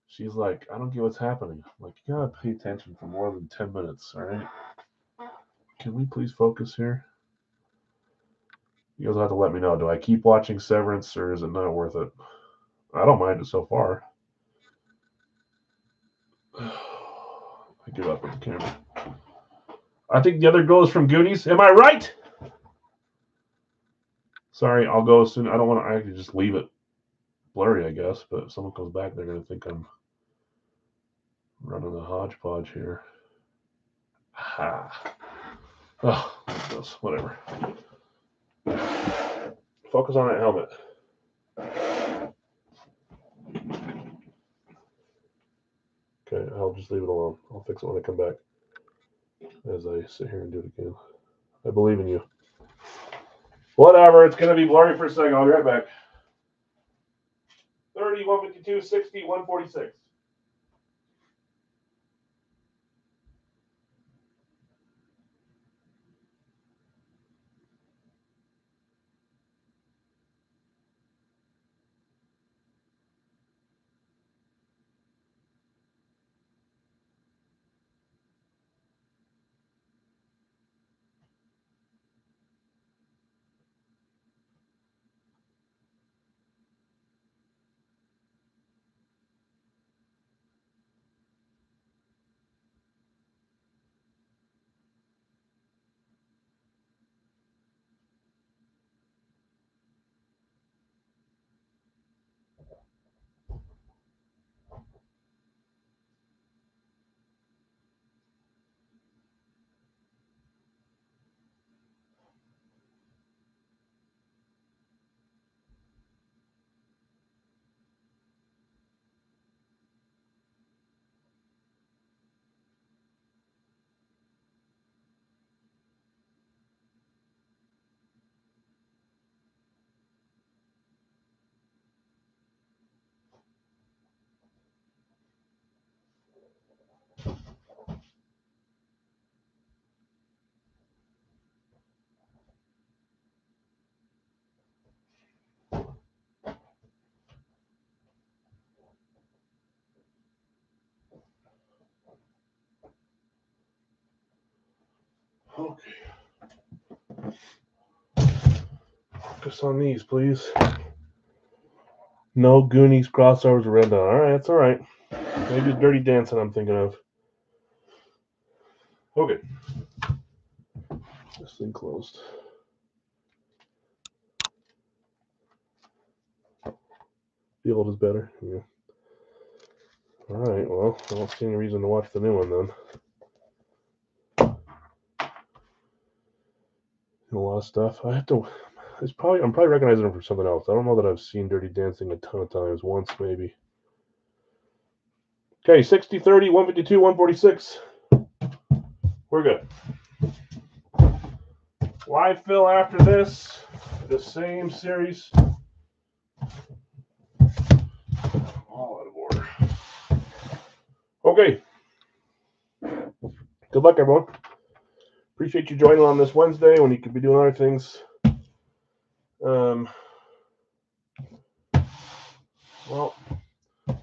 She's like, I don't get what's happening. I'm like, you gotta pay attention for more than 10 minutes, all right? Can we please focus here? You guys will have to let me know. Do I keep watching Severance or is it not worth it? I don't mind it so far. I give up with the camera. I think the other goal is from Goonies. Am I right? Sorry, I'll go as soon. I don't want to. I could just leave it blurry, I guess. But if someone comes back, they're gonna think I'm running a hodgepodge here. Ha. Oh, whatever. Focus on that helmet. Okay, I'll just leave it alone. I'll fix it when I come back. As I sit here and do it again. I believe in you. Whatever, it's gonna be blurry for a second. I'll be right back. 30, 152, 60, 146. Okay. Focus on these, please. No Goonies crossovers or Red Dawn. All right, that's all right. Maybe Dirty Dancing I'm thinking of. Okay. This thing closed. The old is better. Yeah. All right. Well, I don't see any reason to watch the new one then. A lot of stuff. I have to. I'm probably recognizing them for something else. I don't know that I've seen Dirty Dancing a ton of times. Once maybe. Okay, 60, 30, 152, 146. We're good. Live fill after this. The same series. All out of order. Okay. Good luck, everyone. Appreciate you joining on this Wednesday when you could be doing other things. Well, I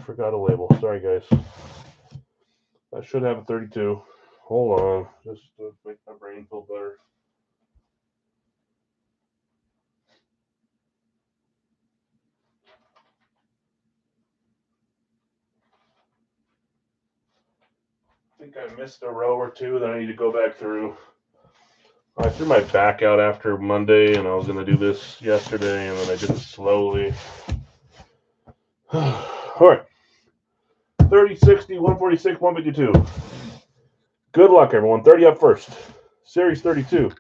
forgot a label. Sorry, guys. I should have a 32. Hold on. Just to make my brain feel better. I think I missed a row or two that I need to go back through. I threw my back out after Monday, and I was going to do this yesterday, and then I did it slowly. All right. 30, 60, 146, 152. Good luck, everyone. 30 up first. Series 32.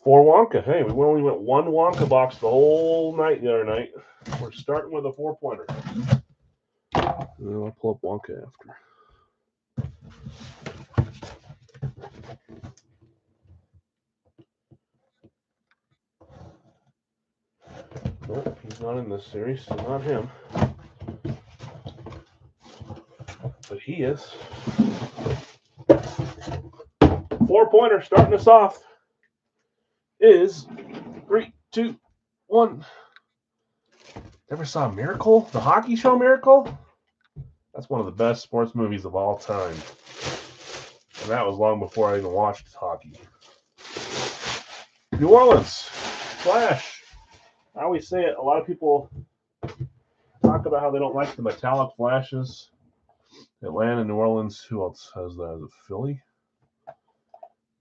4 Wonka. Hey, we only went 1 Wonka box the whole night the other night. We're starting with a 4-pointer. I'll pull up Wonka after. Nope, he's not in this series, so not him. But he is. 4-pointer starting us off. is 3, 2, 1. Ever saw Miracle? The hockey show Miracle? That's one of the best sports movies of all time. And that was long before I even watched hockey. New Orleans, Flash. I always say it. A lot of people talk about how they don't like the metallic flashes. Atlanta, New Orleans. Who else has that? Is it Philly?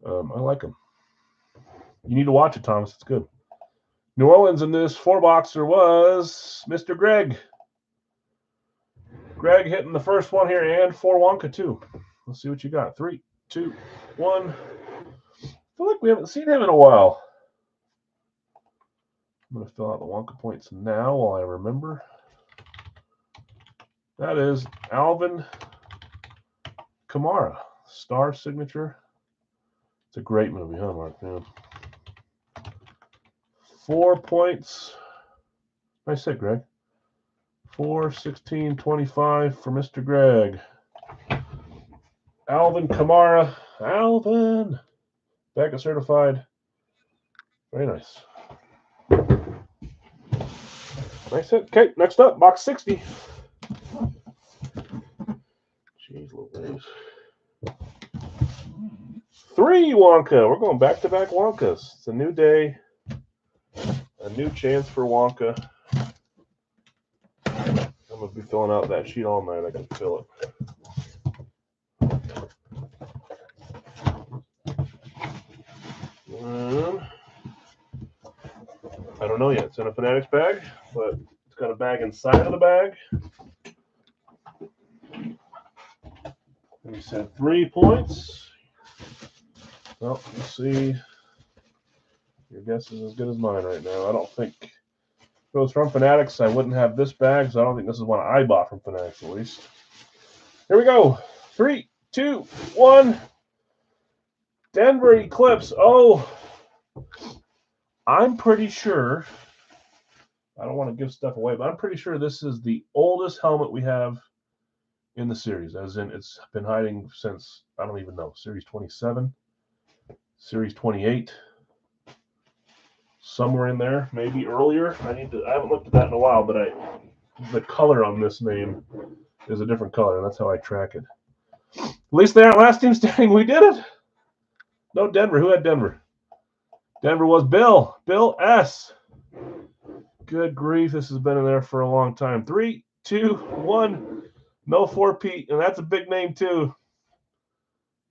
I like them. You need to watch it, Thomas. It's good. New Orleans in this 4-boxer was Mr. Greg. Greg hitting the first one here and for Wonka, too. Let's see what you got. 3, 2, 1. I feel like we haven't seen him in a while. I'm going to fill out the Wonka points now while I remember. That is Alvin Kamara, star signature. It's a great movie, huh, Mark? Man. 4 points. Nice hit, Greg. 4, 16, 25 for Mr. Greg. Alvin Kamara. Alvin. Back and certified. Very nice. Nice hit. Okay, next up, box 60. Jeez Louise. 3 Wonka. We're going back-to-back Wonkas. It's a new day. A new chance for Wonka. I'm going to be filling out that sheet all night. I can feel it. I don't know yet. It's in a Fanatics bag, but it's got a bag inside of the bag. And you said 3 points. Well, let's see. Your guess is as good as mine right now. I don't think if it was from Fanatics, I wouldn't have this bag, so I don't think this is one I bought from Fanatics at least. Here we go. 3, 2, 1. Denver Eclipse. Oh, I'm pretty sure. I don't want to give stuff away, but I'm pretty sure this is the oldest helmet we have in the series, as in it's been hiding since, I don't even know, Series 27, Series 28, somewhere in there, maybe earlier. I haven't looked at that in a while, but the color on this name is a different color, and that's how I track it. At least they aren't last team standing. We did it. No Denver. Who had Denver? Denver was Bill. Bill S. Good grief. This has been in there for a long time. 3, 2, 1. No 4-Pete. And that's a big name, too.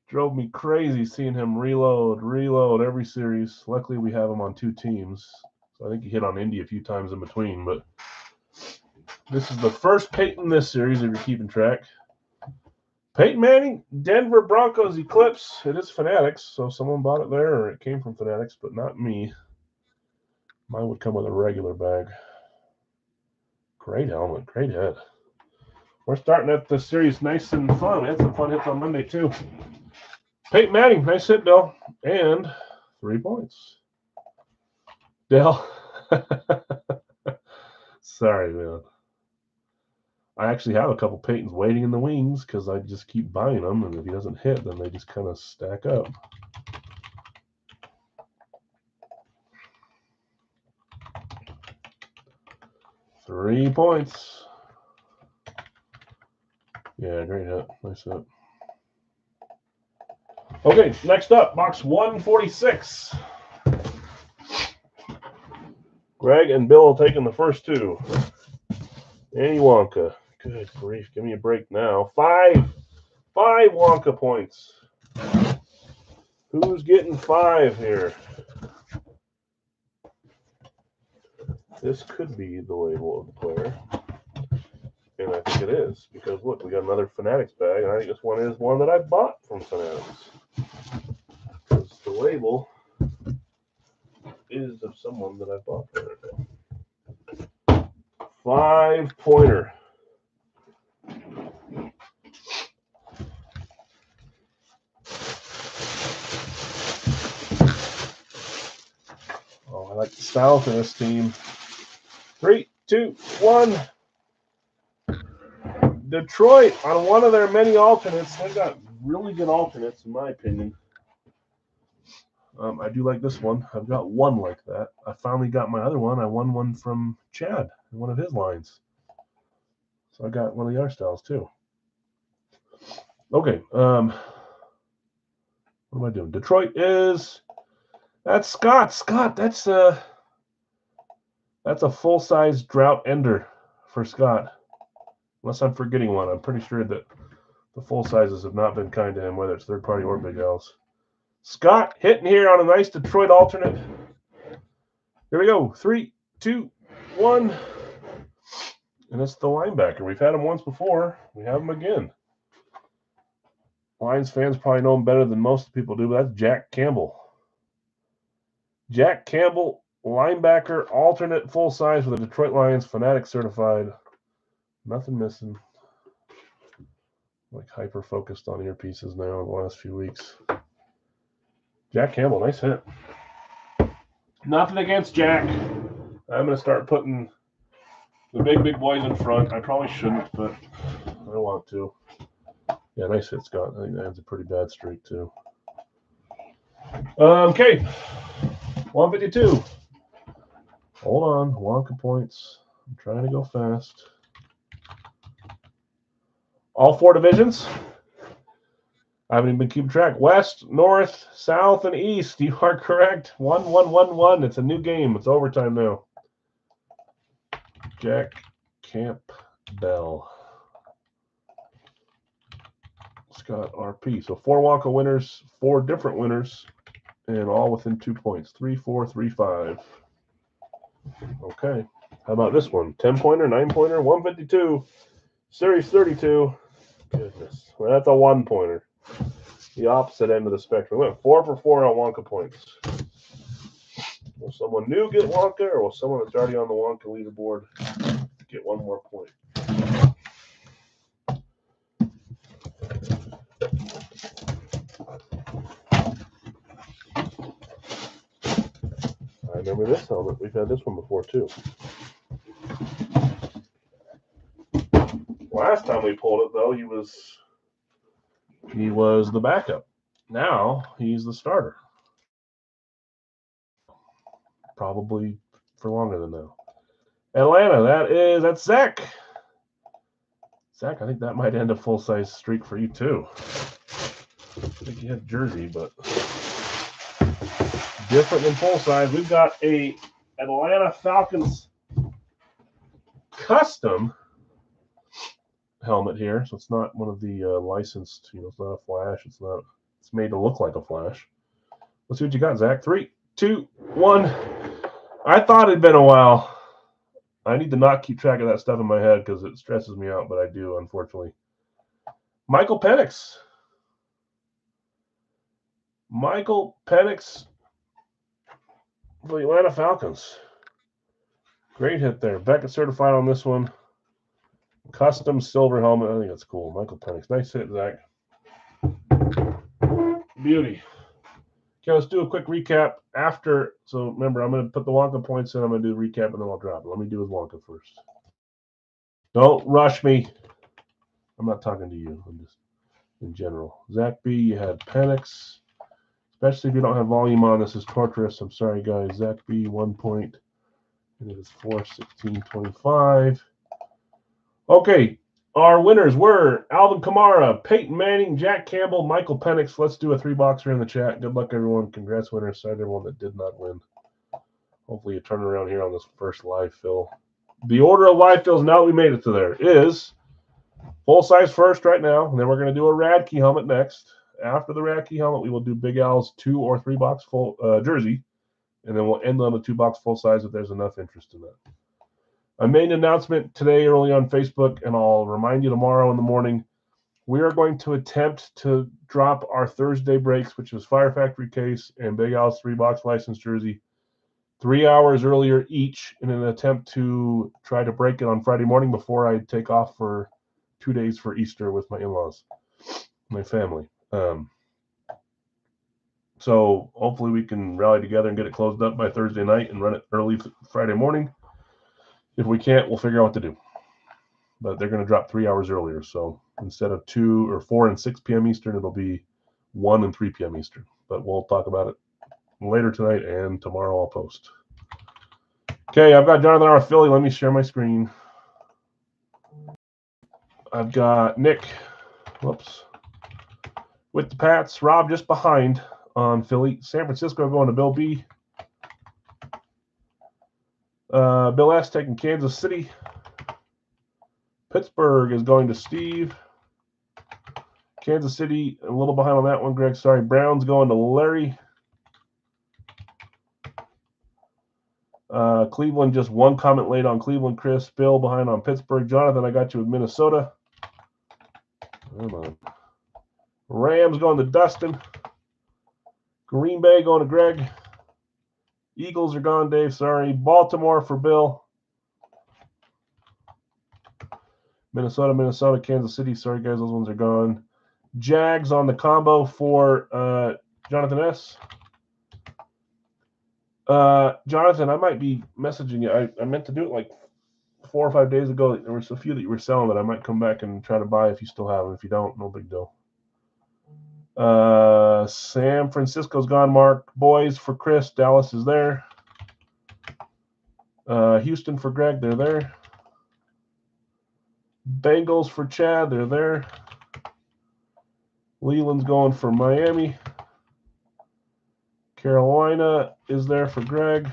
Drove me crazy seeing him reload every series. Luckily, we have him on 2 teams. So I think he hit on Indy a few times in between. But this is the first Peyton in this series, if you're keeping track. Peyton Manning, Denver Broncos Eclipse. It is Fanatics, so someone bought it there, or it came from Fanatics, but not me. Mine would come with a regular bag. Great helmet, great hit. We're starting at the series nice and fun. We had some fun hits on Monday, too. Peyton Manning, nice hit, Dell. And 3 points. Dell. Sorry, man. I actually have a couple Peytons waiting in the wings because I just keep buying them, and if he doesn't hit, then they just kind of stack up. Three points. Yeah, great hit. Nice hit. Okay, next up, box 146. Greg and Bill taking the first 2. Annie Wonka. Good grief, give me a break now. 5 Wonka points. Who's getting 5 here? This could be the label of the player. And I think it is, because look, we got another Fanatics bag, and I think this one is one that I bought from Fanatics. Because the label is of someone that I bought from it. 5-pointer. Oh, I like the style for this team. 3, 2, 1. Detroit on one of their many alternates. They got really good alternates, in my opinion. I do like this one. I've got one like that. I finally got my other one. I won one from Chad in one of his lines. So I got one of the art styles too. Okay. What am I doing? Detroit is. That's Scott. Scott, that's a full-size drought ender for Scott. Unless I'm forgetting one. I'm pretty sure that the full sizes have not been kind to him, whether it's third party or Big L's. Scott hitting here on a nice Detroit alternate. Here we go. 3, 2, 1. And it's the linebacker. We've had him once before. We have him again. Lions fans probably know him better than most people do, but that's Jack Campbell. Jack Campbell, linebacker, alternate full size for the Detroit Lions, Fanatic certified. Nothing missing. Like hyper focused on earpieces now in the last few weeks. Jack Campbell, nice hit. Nothing against Jack. I'm going to start putting the big boys in front. I probably shouldn't, but I want to. Yeah, nice hit, Scott. I think that has a pretty bad streak, too. Okay. 152. Hold on. Wonka points. I'm trying to go fast. All 4 divisions. I haven't even been keeping track. West, North, South, and East. You are correct. 1-1-1-1. It's a new game. It's overtime now. Jack Campbell. Scott RP. So 4 Wonka winners, 4 different winners, and all within 2 points. 3, 4, 3, 5. Okay. How about this one? 10-pointer, 9-pointer, 152. Series 32. Goodness. Well, that's a 1-pointer. The opposite end of the spectrum. We went 4 for 4 on Wonka points. Will someone new get Wonka, or will someone that's already on the Wonka leaderboard get one more point? I remember this helmet. We've had this one before, too. Last time we pulled it, though, he was the backup. Now he's the starter. Probably for longer than now. Atlanta, that's Zach. Zach, I think that might end a full-size streak for you, too. I think you had jersey, but different than full-size. We've got a Atlanta Falcons custom helmet here, so it's not one of the licensed, it's not a flash. It's made to look like a flash. Let's see what you got, Zach. 3, 2, 1. I thought it'd been a while. I need to not keep track of that stuff in my head because it stresses me out, but I do, unfortunately. Michael Penix. Michael Penix for the Atlanta Falcons. Great hit there. Beckett certified on this one. Custom silver helmet. I think that's cool. Michael Penix. Nice hit, Zach. Beauty. Okay, let's do a quick recap after. So remember, I'm going to put the Wonka points in. I'm going to do a recap, and then I'll drop it. Let me do with Wonka first. Don't rush me. I'm not talking to you. I'm just in general. Zach B, you had Penix. Especially if you don't have volume on, this is torturous. I'm sorry, guys. Zach B, 1 point. And it is 4-16-25. Okay. Our winners were Alvin Kamara, Peyton Manning, Jack Campbell, Michael Penix. Let's do a 3-boxer in the chat. Good luck, everyone. Congrats, winners. Sorry to everyone that did not win. Hopefully you turn around here on this first live fill. The order of live fills, now that we made it to there, is full size first right now. And then we're going to do a Radke helmet next. After the Radke helmet, we will do Big Al's 2 or 3 box full jersey. And then we'll end on the 2-box full size if there's enough interest in that. I made an announcement today early on Facebook, and I'll remind you tomorrow in the morning. We are going to attempt to drop our Thursday breaks, which is Fire Factory case and Big Al's 3-box license jersey, 3 hours earlier each in an attempt to try to break it on Friday morning before I take off for 2 days for Easter with my in-laws, my family. So hopefully we can rally together and get it closed up by Thursday night and run it early Friday morning. If we can't, we'll figure out what to do. But they're going to drop 3 hours earlier. So instead of 2 or 4 and 6 p.m. Eastern, it'll be 1 and 3 p.m. Eastern. But we'll talk about it later tonight and tomorrow I'll post. Okay, I've got Jonathan R. Philly. Let me share my screen. I've got Nick, whoops, with the Pats. Rob just behind on Philly. San Francisco going to Bill B. Bill S. taking Kansas City. Pittsburgh is going to Steve. Kansas City, a little behind on that one, Greg. Sorry. Browns going to Larry. Cleveland, just one comment late on Cleveland, Chris. Bill behind on Pittsburgh. Jonathan, I got you with Minnesota. Come on. Rams going to Dustin. Green Bay going to Greg. Eagles are gone, Dave. Sorry. Baltimore for Bill. Minnesota, Kansas City. Sorry, guys. Those ones are gone. Jags on the combo for Jonathan S. Jonathan, I might be messaging you. I meant to do it like 4 or 5 days ago. There was a few that you were selling that I might come back and try to buy if you still have them. If you don't, no big deal. San Francisco's gone, Mark. Boys for Chris. Dallas is there. Houston for Greg. They're there. Bengals for Chad. They're there. Leland's going for Miami. Carolina is there for Greg.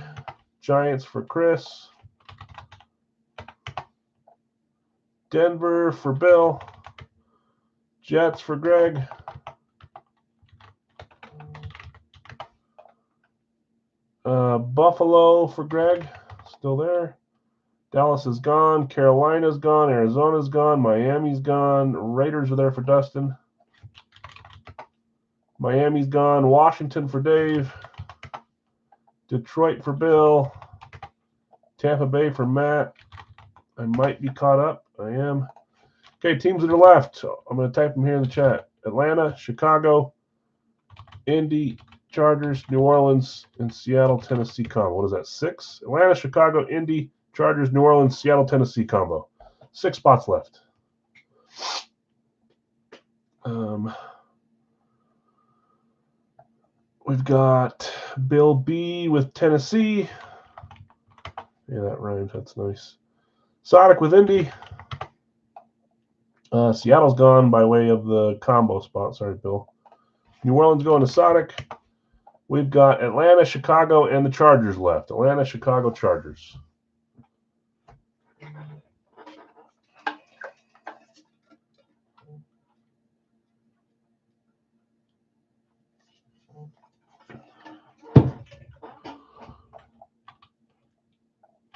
Giants for Chris. Denver for Bill. Jets for Greg. Buffalo for Greg. Still there. Dallas is gone. Carolina's gone. Arizona's gone. Miami's gone. Raiders are there for Dustin. Miami's gone. Washington for Dave. Detroit for Bill. Tampa Bay for Matt. I might be caught up. I am. Okay, teams that are left. I'm going to type them here in the chat. Atlanta, Chicago, Indy, Chargers, New Orleans, and Seattle, Tennessee combo. What is that, 6? Atlanta, Chicago, Indy, Chargers, New Orleans, Seattle, Tennessee combo. 6 spots left. We've got Bill B with Tennessee. Yeah, that rhymes. That's nice. Sonic with Indy. Seattle's gone by way of the combo spot. Sorry, Bill. New Orleans going to Sonic. We've got Atlanta, Chicago, and the Chargers left. Atlanta, Chicago, Chargers.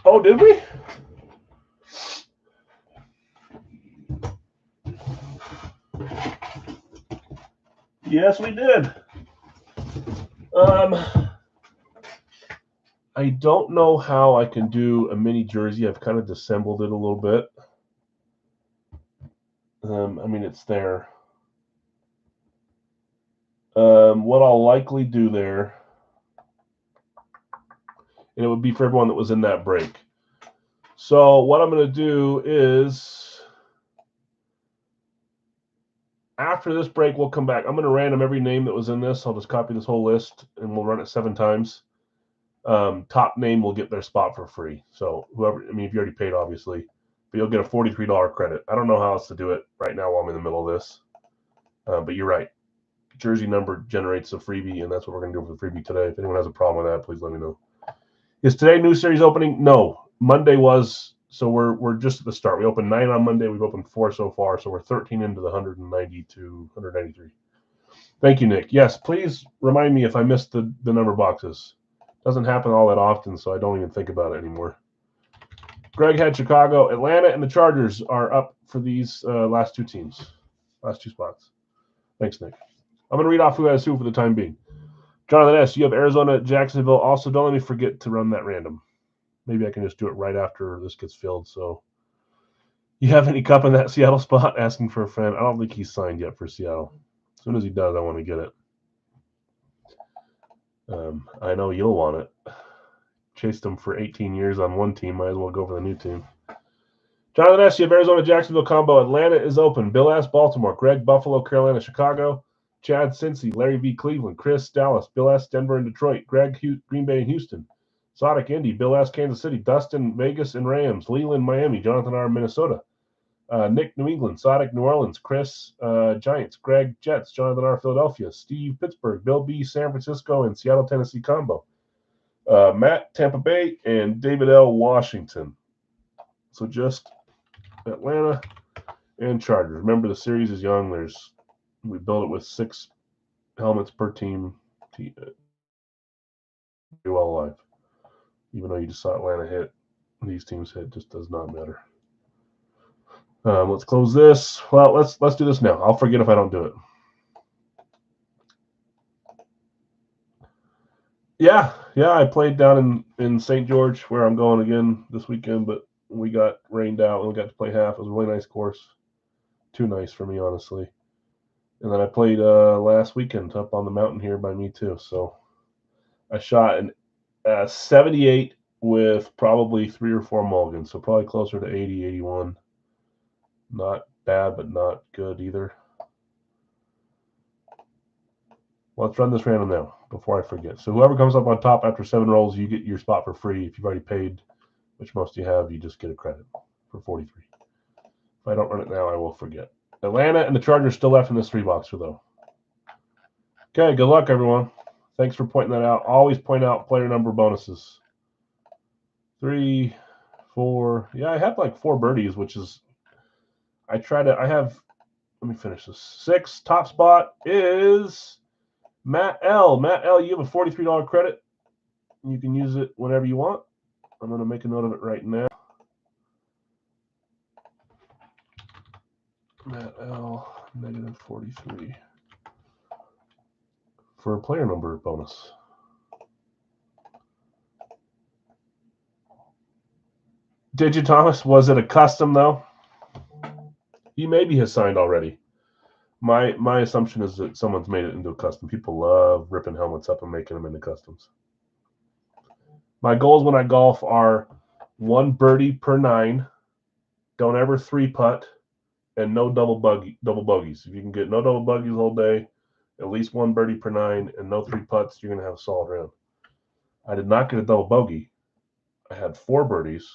Oh, did we? Yes, we did. I don't know how I can do a mini jersey. I've kind of dissembled it a little bit. I mean, it's there. What I'll likely do there, and it would be for everyone that was in that break. So what I'm going to do is, after this break, we'll come back. I'm going to random every name that was in this. I'll just copy this whole list, and we'll run it 7 times. Top name will get their spot for free. So whoever, I mean, if you already paid, obviously, but you'll get a $43 credit. I don't know how else to do it right now while I'm in the middle of this. But you're right. Jersey number generates a freebie, and that's what we're going to do for the freebie today. If anyone has a problem with that, please let me know. Is today new series opening? No. Monday was, so we're just at the start. We opened 9 on Monday. We've opened 4 so far, so we're 13 into the 190 to 193. Thank you, Nick. Yes, please remind me if I missed the number boxes. Doesn't happen all that often, so I don't even think about it anymore. Greg had Chicago. Atlanta and the Chargers are up for these last 2 teams, last 2 spots. Thanks, Nick. I'm going to read off who has who for the time being. Jonathan S., you have Arizona, Jacksonville. Also, don't let me forget to run that random. Maybe I can just do it right after this gets filled. So, you have any cup in that Seattle spot? Asking for a friend. I don't think he's signed yet for Seattle. As soon as he does, I want to get it. I know you'll want it. Chased him for 18 years on one team. Might as well go for the new team. Jonathan S., you have Arizona, Jacksonville combo. Atlanta is open. Bill S., Baltimore. Greg, Buffalo, Carolina, Chicago. Chad Cincy, Larry V. Cleveland, Chris Dallas, Bill S. Denver and Detroit, Greg Green Bay and Houston, Sodic Indy, Bill S. Kansas City, Dustin Vegas and Rams, Leland Miami, Jonathan R. Minnesota, Nick New England, Sodic New Orleans, Chris Giants, Greg Jets, Jonathan R. Philadelphia, Steve Pittsburgh, Bill B. San Francisco and Seattle Tennessee combo, Matt Tampa Bay, and David L. Washington. So just Atlanta and Chargers. Remember, the series is young. We built it with 6 helmets per team. Be well alive. Even though you just saw Atlanta hit, these teams hit, just does not matter. Let's close this. Well, let's do this now. I'll forget if I don't do it. Yeah, I played down in St. George, where I'm going again this weekend, but we got rained out and we got to play half. It was a really nice course. Too nice for me, honestly. And then I played last weekend up on the mountain here by me too. So I shot an 78 with probably 3 or 4 mulligans, so probably closer to 80, 81. Not bad, but not good either. Let's run this random now before I forget. So whoever comes up on top after 7 rolls, you get your spot for free. If you've already paid, which most of you have, you just get a credit for 43. If I don't run it now, I will forget. Atlanta and the Chargers still left in this 3-boxer, though. Okay, good luck, everyone. Thanks for pointing that out. Always point out player number bonuses. 3, 4. Yeah, I had like 4 birdies, which is... I have... Let me finish this. 6. Top spot is Matt L. Matt L, you have a $43 credit. You can use it whenever you want. I'm going to make a note of it right now. Matt L, negative 43. For a player number bonus. Did you, Thomas? Was it a custom, though? He maybe has signed already. My assumption is that someone's made it into a custom. People love ripping helmets up and making them into customs. My goals when I golf are 1 birdie per 9. Don't ever 3-putt, and no double bogeys. If you can get no double bogeys all day, at least 1 birdie per 9, and no 3-putts, you're gonna have a solid round. I did not get a double bogey. I had 4 birdies,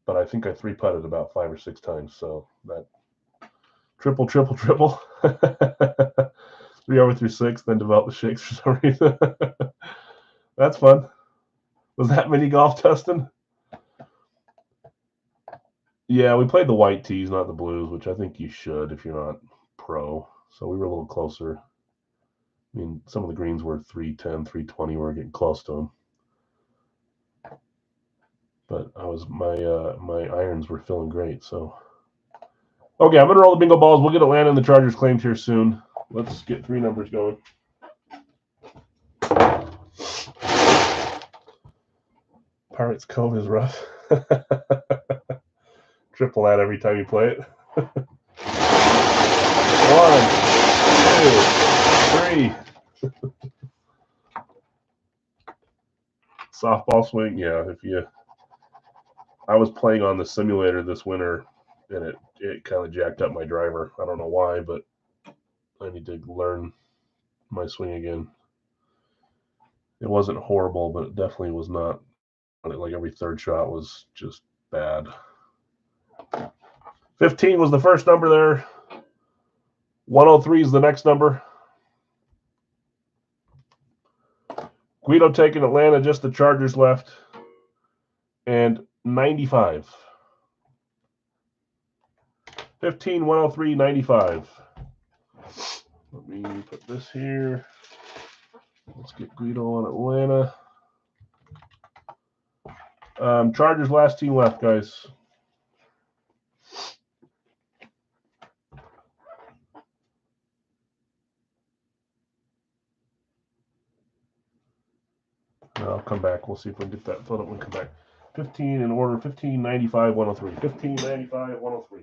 but I think I 3-putted about 5 or 6 times. So that triple. 3 over through 6, then develop the shakes for some reason. That's fun. Was that mini golf, Dustin? Yeah, we played the white tees, not the blues, which I think you should if you're not pro. So we were a little closer. I mean, some of the greens were 310, 320. We were getting close to them. But my irons were feeling great. So, okay, I'm gonna roll the bingo balls. We'll get Atlanta and the Chargers claimed here soon. Let's get 3 numbers going. Pirates Cove is rough. Triple that every time you play it. 1, 2, 3. Softball swing, yeah. I was playing on the simulator this winter, and it kind of jacked up my driver. I don't know why, but I need to learn my swing again. It wasn't horrible, but it definitely was not. Like every 3rd shot was just bad. 15 was the first number there. 103 is the next number. Guido taking Atlanta, just the Chargers left. And 95. 15, 103, 95. Let me put this here. Let's get Guido on Atlanta. Chargers last team left, guys. I'll come back. We'll see if we can get that filled up when we come back. 15 in order. 15, 95, 103. 15, 95, 103.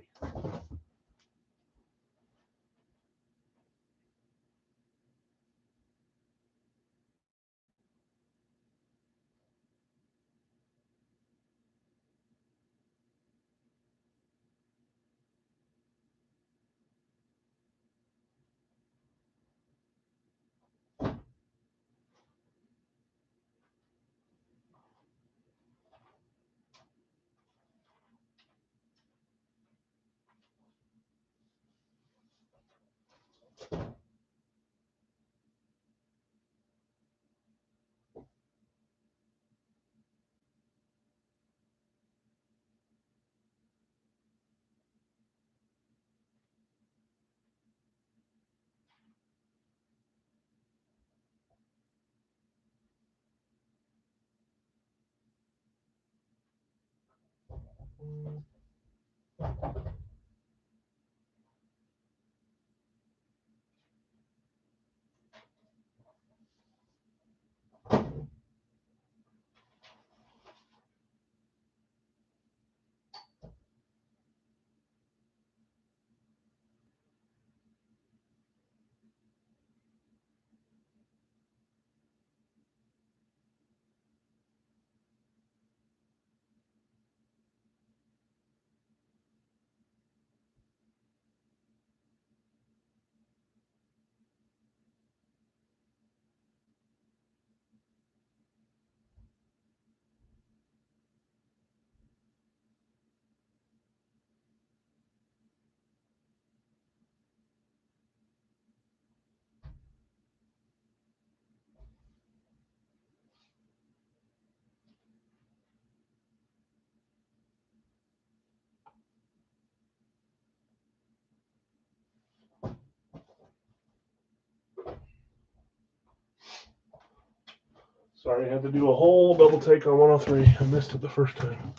Sorry, I had to do a whole double take on 103. I missed it the first time.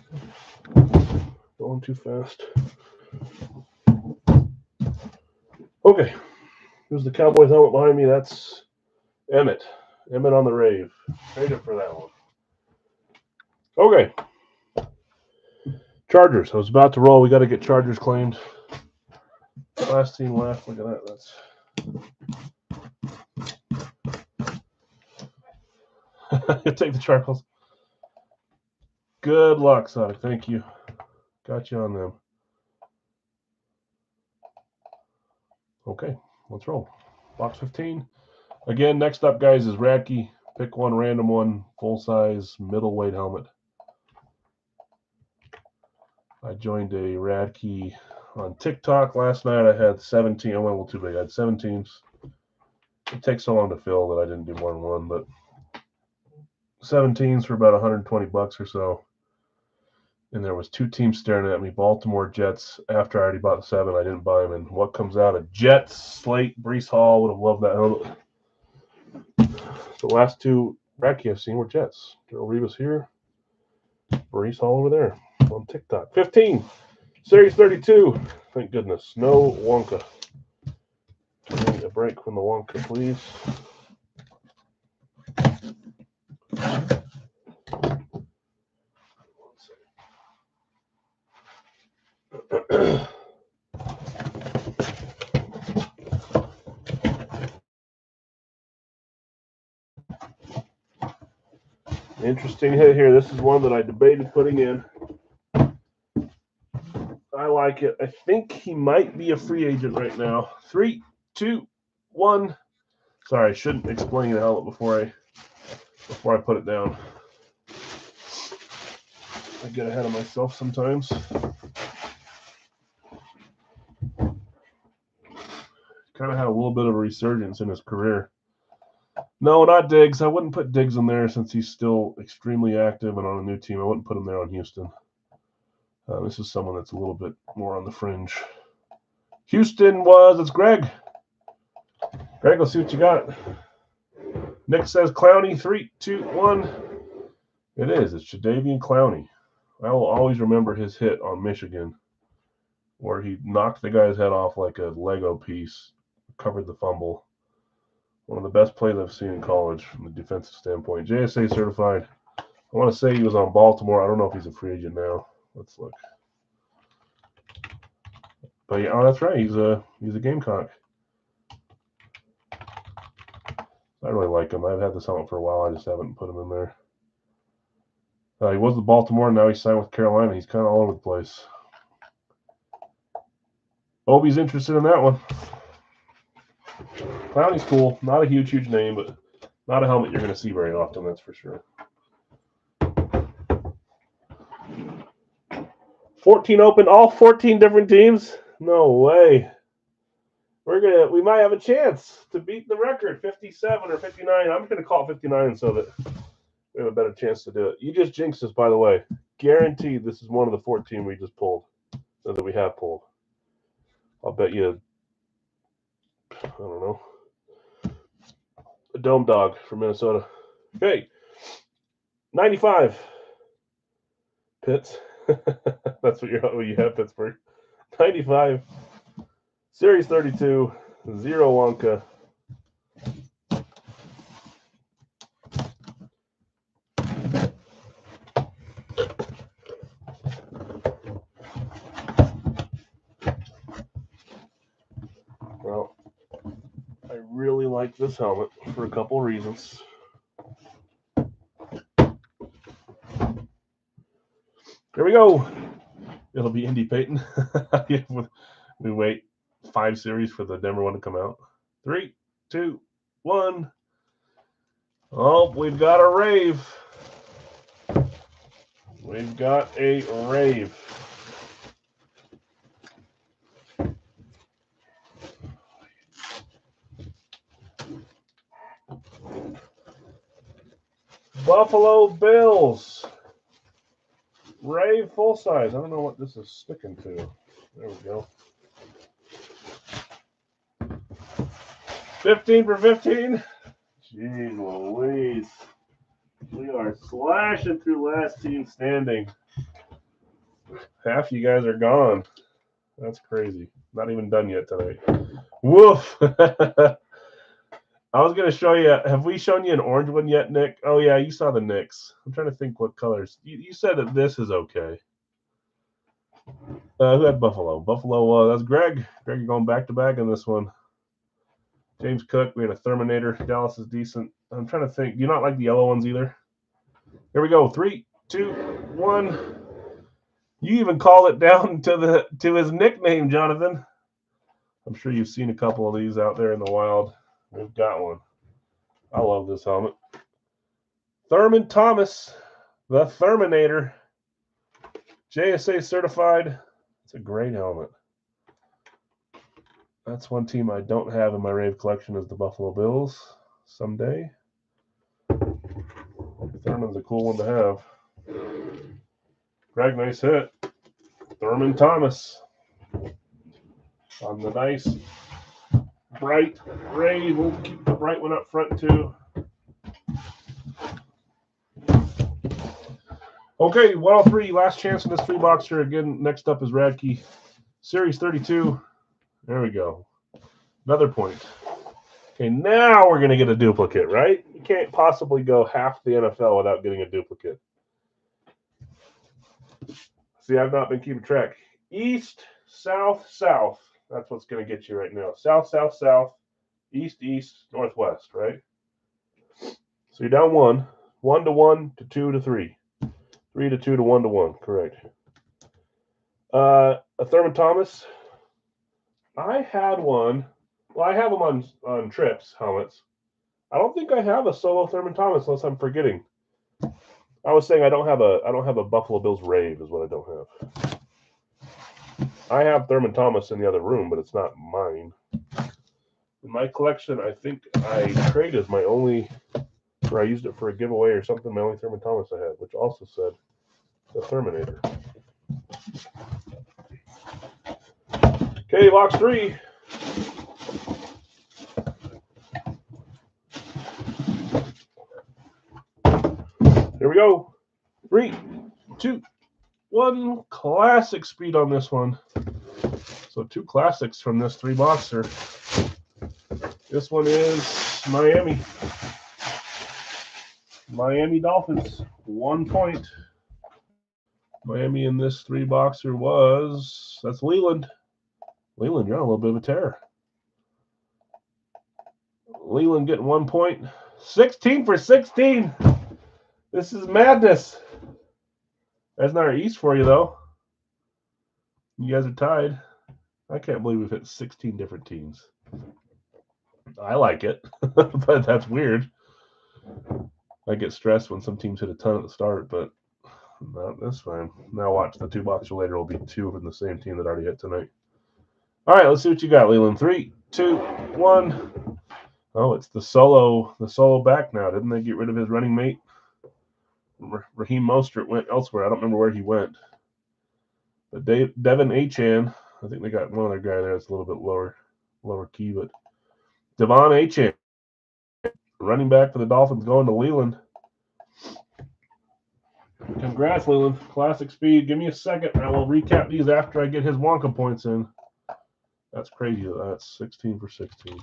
Going too fast. Okay. Here's the Cowboys helmet behind me. That's Emmett. Emmett on the rave. Traded for that one. Okay. Chargers. I was about to roll. We got to get Chargers claimed. Last team left. Look at that. That's. Take the charcoals. Good luck, Sonic. Thank you. Got you on them. Okay. Let's roll. Box 15. Again, next up, guys, is Radke. Pick one, random one, full-size, middleweight helmet. I joined a Radke on TikTok last night. I had 17. I went a little too big. I had 17s. It takes so long to fill that I didn't do more than one, but 17s for about 120 bucks or so. And there was two teams staring at me. Baltimore Jets. After I already bought the 7, I didn't buy them. And what comes out of Jets? Slate, Breece Hall. Would have loved that helmet. The last two Radke I've seen were Jets. Darrelle Revis here. Breece Hall over there on TikTok. 15. Series 32. Thank goodness. No Wonka. Give me a break from the Wonka, please. Interesting hit here. This is one that I debated putting in. I like it. I think he might be a free agent right now. 3, 2, 1. Sorry, I shouldn't explain the helmet before I put it down. I get ahead of myself sometimes. Kind of had a little bit of a resurgence in his career. No, not Diggs. I wouldn't put Diggs in there since he's still extremely active and on a new team. I wouldn't put him there on Houston. This is someone that's a little bit more on the fringe. Houston it's Greg. Greg, let's see what you got. Nick says Clowney. 3, 2, 1. It is. It's Jadeveon Clowney. I will always remember his hit on Michigan where he knocked the guy's head off like a Lego piece, covered the fumble. One of the best plays I've seen in college from the defensive standpoint. JSA certified. I want to say he was on Baltimore. I don't know if he's a free agent now. Let's look. But yeah, oh, that's right. He's a Gamecock. I really like him. I've had this helmet for a while. I just haven't put him in there. He was with Baltimore. Now he's signed with Carolina. He's kind of all over the place. Obi's interested in that one. Clowney's cool. Not a huge name, but not a helmet you're going to see very often, that's for sure. 14 open, all 14 different teams? No way. We might have a chance to beat the record, 57 or 59. I'm going to call it 59 so that we have a better chance to do it. You just jinxed us, by the way. Guaranteed this is one of the 14 we just pulled, or that we have pulled. I'll bet you, I don't know, a Dome Dog from Minnesota. Okay, 95. Pitts. That's what you have, Pittsburgh. 95. Series 32. 0 Wonka. Well, I really like this helmet for a couple reasons. Here we go. It'll be Indy Peyton. We wait 5 series for the Denver one to come out. 3, 2, 1. Oh, we've got a rave. We've got a rave. Buffalo Bills. Rave full size. I don't know what this is sticking to. There we go. 15 for 15. Jeez Louise. We are slashing through last team standing. Half you guys are gone. That's crazy. Not even done yet tonight. Woof. I was going to show you. Have we shown you an orange one yet, Nick? Oh, yeah, you saw the Knicks. I'm trying to think what colors. You said that this is okay. Who had Buffalo? Buffalo, that's Greg. Greg, you're going back-to-back in this one. James Cook, we had a Terminator. Dallas is decent. I'm trying to think. Do you not like the yellow ones either? Here we go. 3, 2, 1. You even called it down to his nickname, Jonathan. I'm sure you've seen a couple of these out there in the wild. We've got one. I love this helmet. Thurman Thomas, the Terminator. JSA certified. It's a great helmet. That's one team I don't have in my rave collection is the Buffalo Bills. Someday. Thurman's a cool one to have. Greg, nice hit. Thurman Thomas. On the nice bright rave. We'll keep the bright one up front too. Okay, 103, last chance in this 3-boxer. Again, next up is Radke. Series 32. There we go. Another point. Okay, now we're going to get a duplicate, right? You can't possibly go half the NFL without getting a duplicate. See, I've not been keeping track. East, south, south. That's what's going to get you right now. South, south, south. East, east, northwest, right? So you're down 1. 1 to 1 to 2 to 3. 3 to 2 to 1 to 1, correct. A Thurman Thomas. I had one. Well, I have them on trips helmets. I don't think I have a solo Thurman Thomas unless I'm forgetting. I was saying I don't have a Buffalo Bills rave is what I don't have. I have Thurman Thomas in the other room, but it's not mine. In my collection, I think I traded my only, or I used it for a giveaway or something. My only Thurman Thomas I had, which also said the Terminator. Okay, box 3. Here we go. 3, 2, 1. Classic speed on this one. So 2 classics from this 3-boxer. This one is Miami. Miami Dolphins. 1 point. Miami in this 3-boxer was, that's Leland. Leland, you're on a little bit of a tear. Leland getting 1 point. 16 for 16. This is madness. That's not our East for you, though. You guys are tied. I can't believe we've hit 16 different teams. I like it, but that's weird. I get stressed when some teams hit a ton at the start, but not this time. Now watch, the 2-boxer later will be 2 from the same team that already hit tonight. All right, let's see what you got, Leland. 3, 2, 1. Oh, it's the solo back now. Didn't they get rid of his running mate? Raheem Mostert went elsewhere. I don't remember where he went. But Devin Achane, I think they got one other guy there that's a little bit lower key, but Devon Achane, running back for the Dolphins, going to Leland. Congrats, Leland. Classic speed. Give me a second. I will recap these after I get his Wonka points in. That's crazy. That's 16 for 16.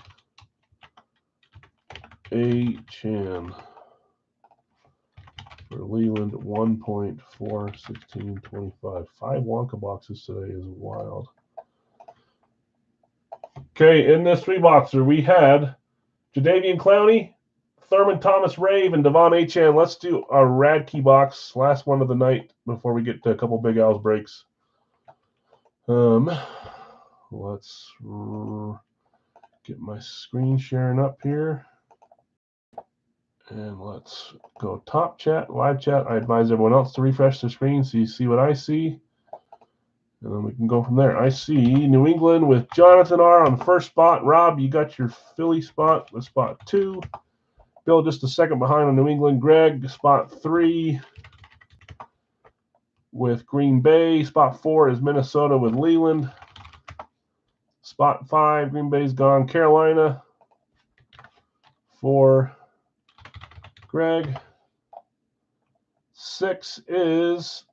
A Chan for Leland, 1 point, 4, 16, 25. 5 Wonka boxes today is wild. Okay, in this 3-boxer, we had Jadeveon Clowney, Thurman Thomas Rave, and Devon Achane. Let's do a Radke box, last one of the night before we get to a couple Big Al's breaks. Let's get my screen sharing up here. And let's go top chat, live chat. I advise everyone else to refresh their screen so you see what I see. And then we can go from there. I see New England with Jonathan R. on the first spot. Rob, you got your Philly spot with spot 2. Bill just a second behind on New England. Greg, spot 3 with Green Bay. Spot 4 is Minnesota with Leland. Spot 5, Green Bay's gone. Carolina for Greg. 6 is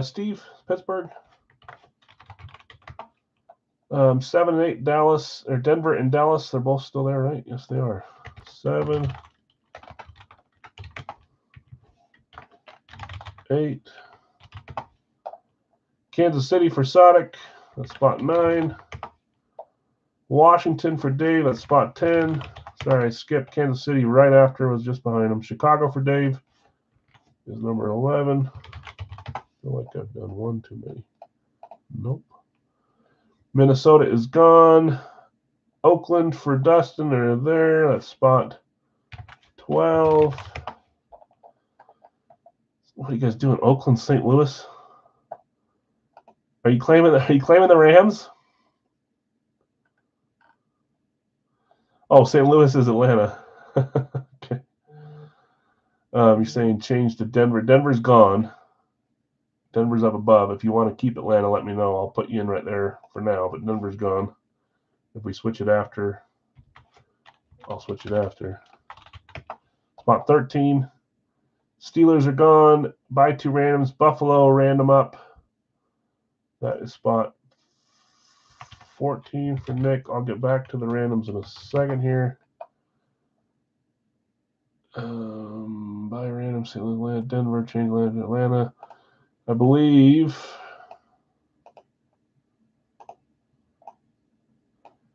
Steve, Pittsburgh. 7 and 8, Dallas, or Denver and Dallas. They're both still there, right? Yes, they are. 7, 8. Kansas City for Sonic. That's spot 9. Washington for Dave. That's spot 10. Sorry, I skipped Kansas City right after. It was just behind him. Chicago for Dave is number 11. I feel like I've done one too many. Nope. Minnesota is gone. Oakland for Dustin. They're there. That's spot 12. What are you guys doing? Oakland, St. Louis? Are you claiming the Rams? Oh, St. Louis is Atlanta. Okay. You're saying change to Denver. Denver's gone. Denver's up above. If you want to keep Atlanta, let me know. I'll put you in right there for now, but Denver's gone. If we switch it after, I'll switch it after. Spot 13. Steelers are gone. Buy 2 randoms. Buffalo random up. That is spot 14 for Nick. I'll get back to the randoms in a second here. Buy random. St. Louis, Atlanta, Denver, change Atlanta to Atlanta. I believe.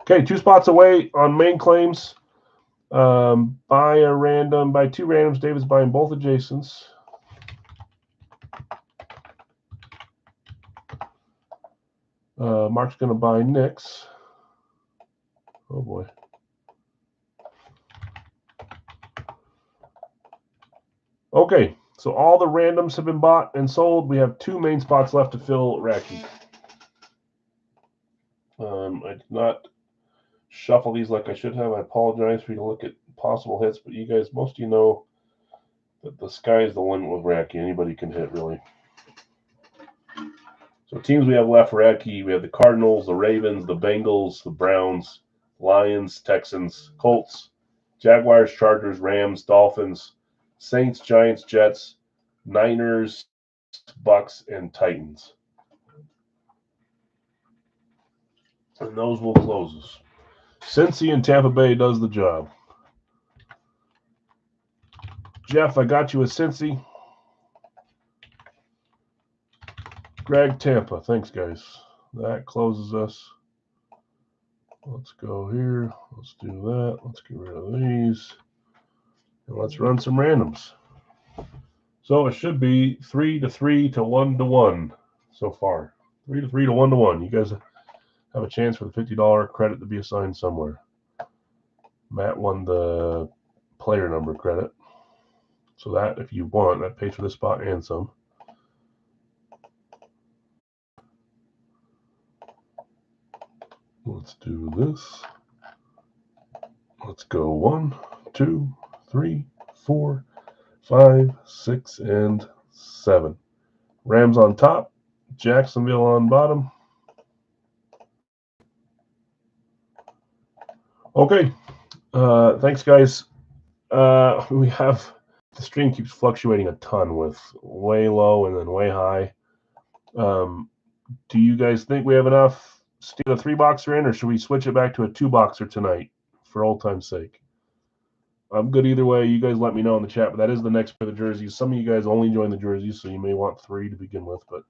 Okay, 2 spots away on main claims. Buy 2 randoms. David's buying both adjacents. Mark's going to buy Nick's. Oh boy. Okay, so all the randoms have been bought and sold. We have 2 main spots left to fill Radke. I did not shuffle these like I should have. I apologize for you to look at possible hits, but you guys, most of you know that the sky is the limit with Radke. Anybody can hit, really. So teams we have left for Radke, we have the Cardinals, the Ravens, the Bengals, the Browns, Lions, Texans, Colts, Jaguars, Chargers, Rams, Dolphins, Saints, Giants, Jets, Niners, Bucks, and Titans. And those will close us. Cincy and Tampa Bay does the job. Jeff, I got you with Cincy. Greg, Tampa. Thanks, guys. That closes us. Let's go here. Let's do that. Let's get rid of these. And let's run some randoms. So it should be 3 to 3 to 1 to 1 so far. 3 to 3 to 1 to 1. You guys have a chance for the $50 credit to be assigned somewhere. Matt won the player number credit. So that, if you want, that pays for this spot and some. Let's do this. Let's go 1, 2, 3, 4, 5, 6, and 7. Rams on top, Jacksonville on bottom. Okay, thanks, guys. We have the stream keeps fluctuating a ton with way low and then way high. Do you guys think we have enough to get a 3-boxer in, or should we switch it back to a 2-boxer tonight for old time's sake? I'm good either way. You guys let me know in the chat, but that is the next pair of the jerseys. Some of you guys only join the jerseys, so you may want 3 to begin with, but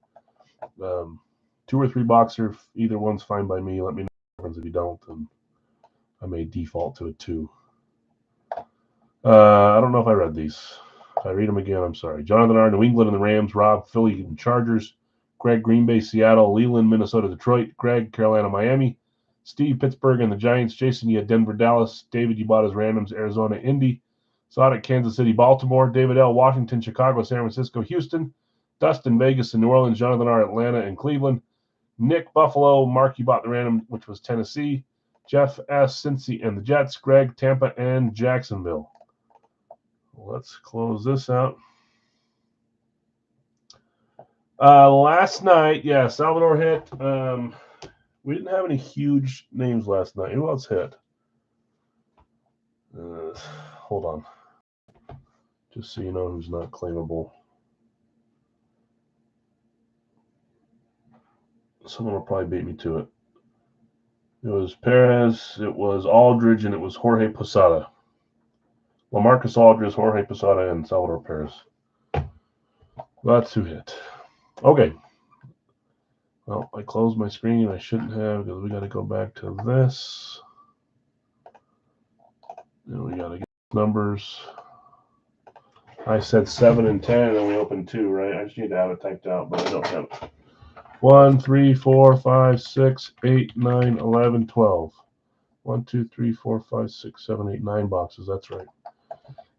2 or 3 boxer, either one's fine by me. Let me know if you don't, and I may default to a 2. I don't know if I read these. If I read them again, I'm sorry. Jonathan R., New England and the Rams. Rob, Philly and Chargers. Greg, Green Bay, Seattle. Leland, Minnesota, Detroit. Greg, Carolina, Miami. Steve, Pittsburgh and the Giants. Jason, you had Denver, Dallas. David, you bought his randoms. Arizona, Indy. Sonic, Kansas City, Baltimore. David L., Washington, Chicago, San Francisco, Houston. Dustin, Vegas and New Orleans. Jonathan R., Atlanta and Cleveland. Nick, Buffalo. Mark, you bought the random, which was Tennessee. Jeff S., Cincy and the Jets. Greg, Tampa and Jacksonville. Let's close this out. Last night, yeah, Salvador hit. We didn't have any huge names last night. Who else hit? Hold on. Just so you know who's not claimable. Someone will probably beat me to it. It was Perez, it was Aldridge, and it was Jorge Posada. LaMarcus Aldridge, Jorge Posada, and Salvador Perez. That's who hit. Okay. Well, I closed my screen. I shouldn't have, because we got to go back to this. And we got to get numbers. I said 7 and 10, and we opened 2, right? I just need to have it typed out, but I don't have it. 1, 3, 4, 5, 6, 8, 9, 11, 12. 1, 2, 3, 4, 5, 6, 7, 8, 9 boxes. That's right.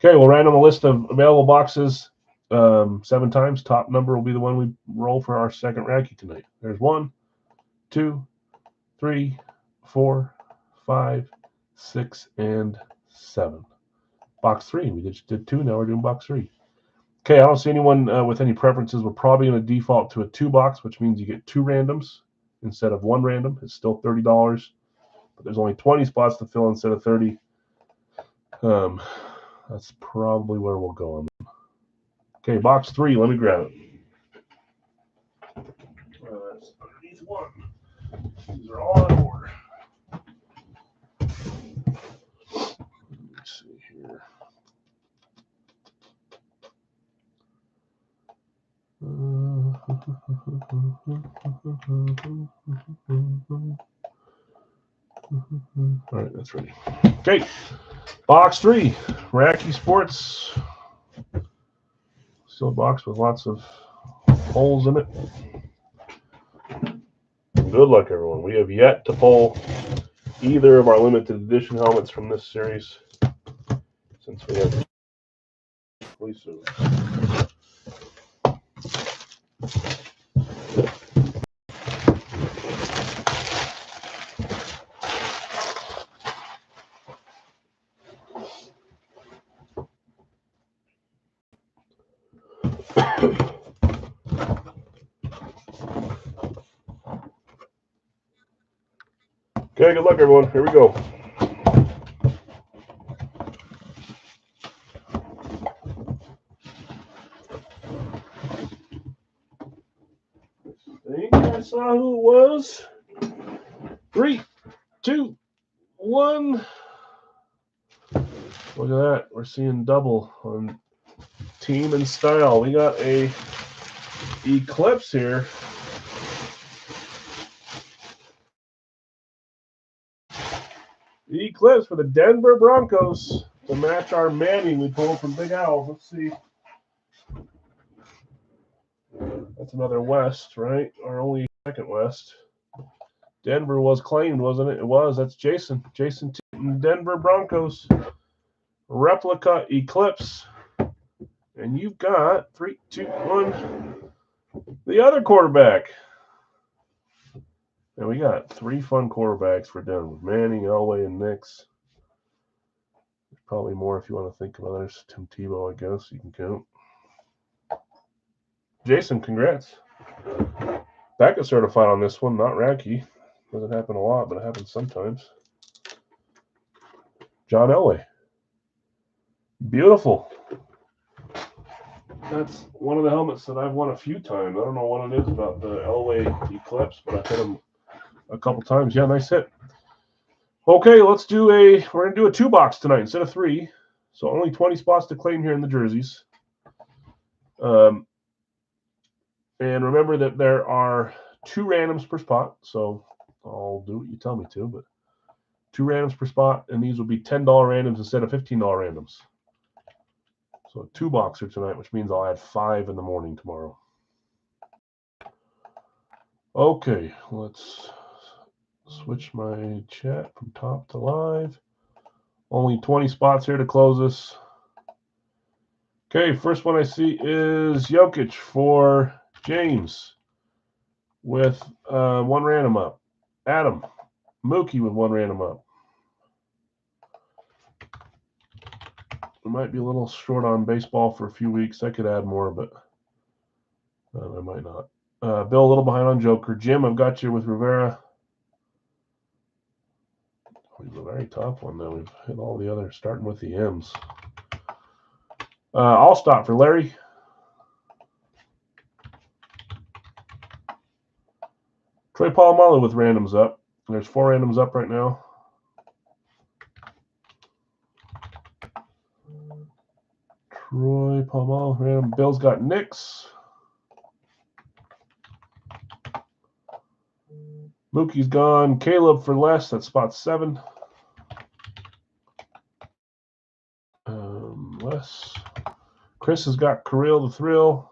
Okay, we'll random a list of available boxes 7 times. Top number will be the one we roll for our second Racky tonight. There's 1, 2, 3, 4, 5, 6, and 7. Box 3. We just did 2. Now we're doing box 3. Okay, I don't see anyone with any preferences. We're probably going to default to a 2-box, which means you get 2 randoms instead of 1 random. It's still $30, but there's only 20 spots to fill instead of 30. That's probably where we'll go on. Okay, box 3. Let me grab it. That's underneath 1. These are all in order. Let me see here. All right, that's ready. Okay, box 3, Racky Sports. Still a box with lots of holes in it. Good luck, everyone. We have yet to pull either of our limited edition helmets from this series since we have exclusive. Okay, good luck, everyone. Here we go. I think I saw who it was. 3, 2, 1. Look at that. We're seeing double on team and style. We got a Eclipse here. The Eclipse for the Denver Broncos to match our Manning we pulled from Big Al. Let's see. That's another West, right? Our only second West. Denver was claimed, wasn't it? It was. That's Jason. Jason Denver Broncos. Replica Eclipse. And you've got 3, 2, 1. The other quarterback. And we got 3 fun quarterbacks for Denver. Manning, Elway, and Nix. There's probably more if you want to think of others. Tim Tebow, I guess you can count. Jason, congrats. Becca certified on this one, not Racky. Doesn't happen a lot, but it happens sometimes. John Elway. Beautiful. That's one of the helmets that I've won a few times. I don't know what it is about the Elway Eclipse, but I've hit them a couple times. Yeah, nice hit. Okay, we're going to do a 2-box tonight instead of 3. So only 20 spots to claim here in the jerseys. And remember that there are 2 randoms per spot. So I'll do what you tell me to, but 2 randoms per spot, and these will be $10 randoms instead of $15 randoms. So a 2-boxer tonight, which means I'll add 5 in the morning tomorrow. Okay, let's switch my chat from top to live. Only 20 spots here to close this. Okay, first one I see is Jokic for James with 1 random up. Adam, Mookie with 1 random up. We might be a little short on baseball for a few weeks. I could add more, but I might not. Bill, a little behind on Joker. Jim, I've got you with Rivera. We've a very top one now. We've hit all the others, starting with the M's. I'll stop for Larry. Troy Polamalu with randoms up. There's 4 randoms up right now. Troy Polamalu random. Bill's got Knicks. Mookie's gone. Caleb for less. That's spot 7. Less. Chris has got Kirill the Thrill.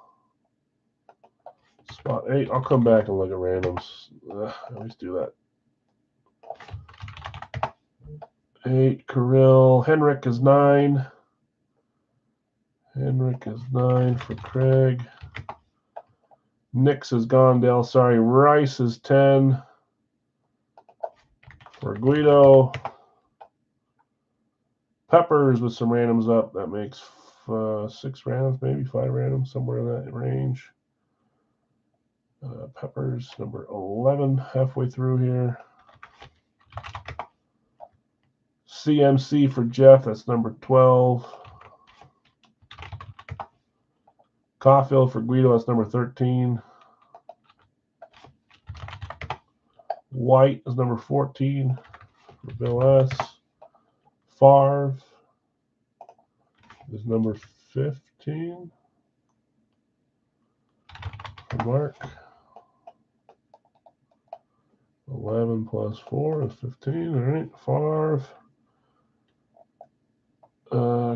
Spot 8. I'll come back and look at randoms. I always do that. 8. Kirill. Henrik is 9. Henrik is 9 for Craig. Nix is gone, Dale. Sorry. Rice is 10 for Guido. Peppers with some randoms up. That makes 6 randoms, maybe 5 randoms, somewhere in that range. Peppers, number 11, halfway through here. CMC for Jeff, that's number 12. Caulfield for Guido, that's number 13. White is number 14 for Bill S. Favre is number 15 for Mark. 11 plus 4 is 15. All right, Favre.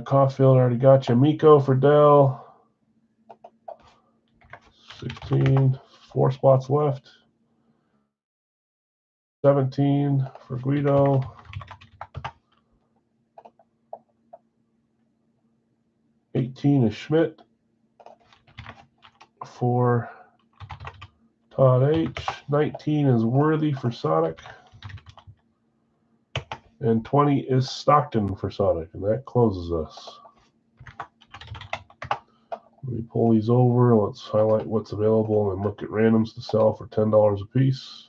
Caulfield already got you. Miko for Dell. 16. 4 spots left. 17 for Guido. 18 is Schmidt. For Todd H. 19 is Worthy for Sonic. And 20 is Stockton for Sonic. And that closes us. Let me pull these over. Let's highlight what's available and look at randoms to sell for $10 a piece.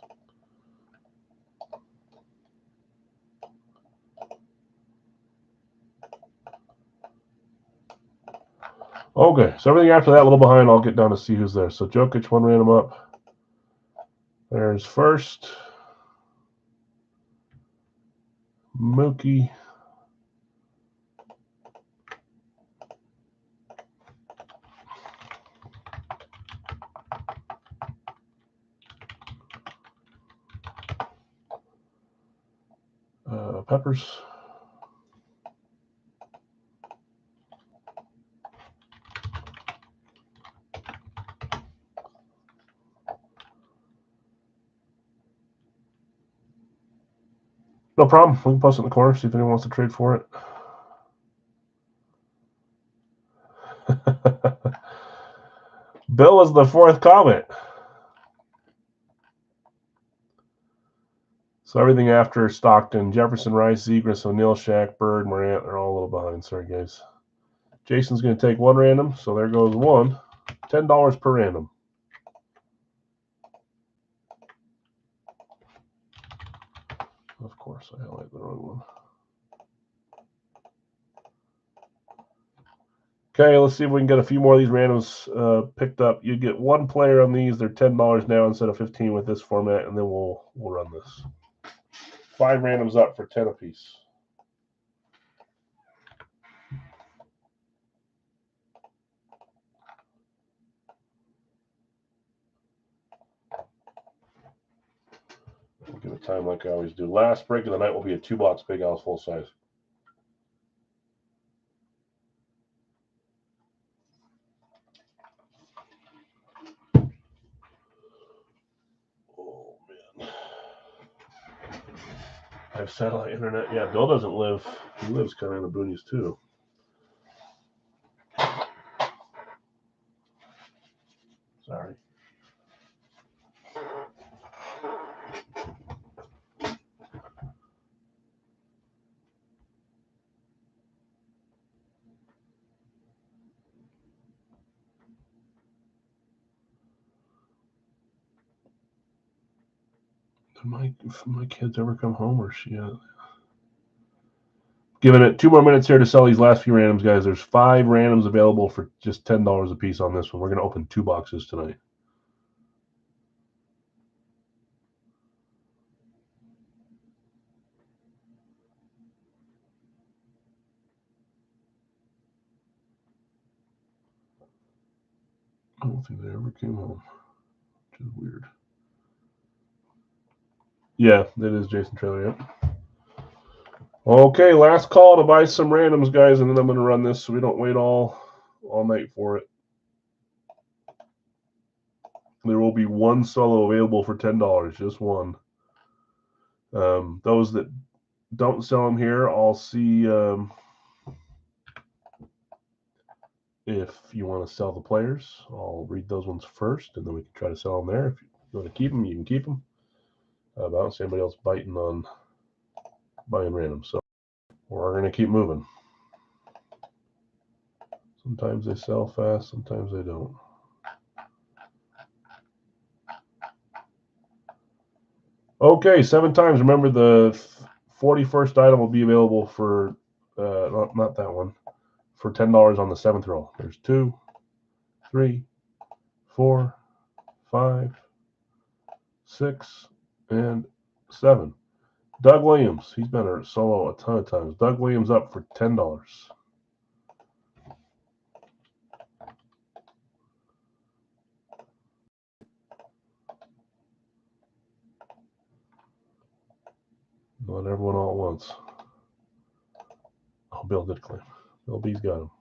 Okay, so everything after that, a little behind, I'll get down to see who's there. So Jokic, 1 random up. There's first. Mookie. Peppers. No problem. We can post it in the corner, see if anyone wants to trade for it. Bill is the 4th comment. So everything after Stockton, Jefferson, Rice, Zegras, O'Neal, Shaq, Bird, Morant, they're all a little behind. Sorry, guys. Jason's going to take 1 random, so there goes 1. $10 per random. Of course, I highlighted the wrong one. Okay, let's see if we can get a few more of these randoms picked up. You get one player on these. They're $10 now instead of 15 with this format, and then we'll run this. 5 randoms up for 10 apiece. I'll give it time like I always do. Last break of the night will be a 2-box Big Al's full size. Oh, man. I have satellite internet. Yeah, Bill doesn't live. He lives kind of in the boonies, too. Sorry. If my kids ever come home, or she giving it 2 more minutes here to sell these last few randoms, guys. There's 5 randoms available for just $10 a piece on this one. We're going to open 2 boxes tonight. I don't think they ever came home, which is weird. Yeah, that is Jason Trailer, yep. Okay, last call to buy some randoms, guys, and then I'm going to run this so we don't wait all night for it. There will be 1 solo available for $10, just 1. Those that don't sell them here, I'll see if you want to sell the players. I'll read those ones first, and then we can try to sell them there. If you want to keep them, you can keep them. I don't see anybody else biting on buying random, so we're going to keep moving. Sometimes they sell fast, sometimes they don't. Okay, 7 times. Remember, the 41st item will be available for, not that one, for $10 on the 7th roll. There's 2, 3, 4, 5, 6, and 7. Doug Williams. He's been a solo a ton of times. Doug Williams up for $10. Not everyone all at once. Oh, Bill did claim. Bill B's got him.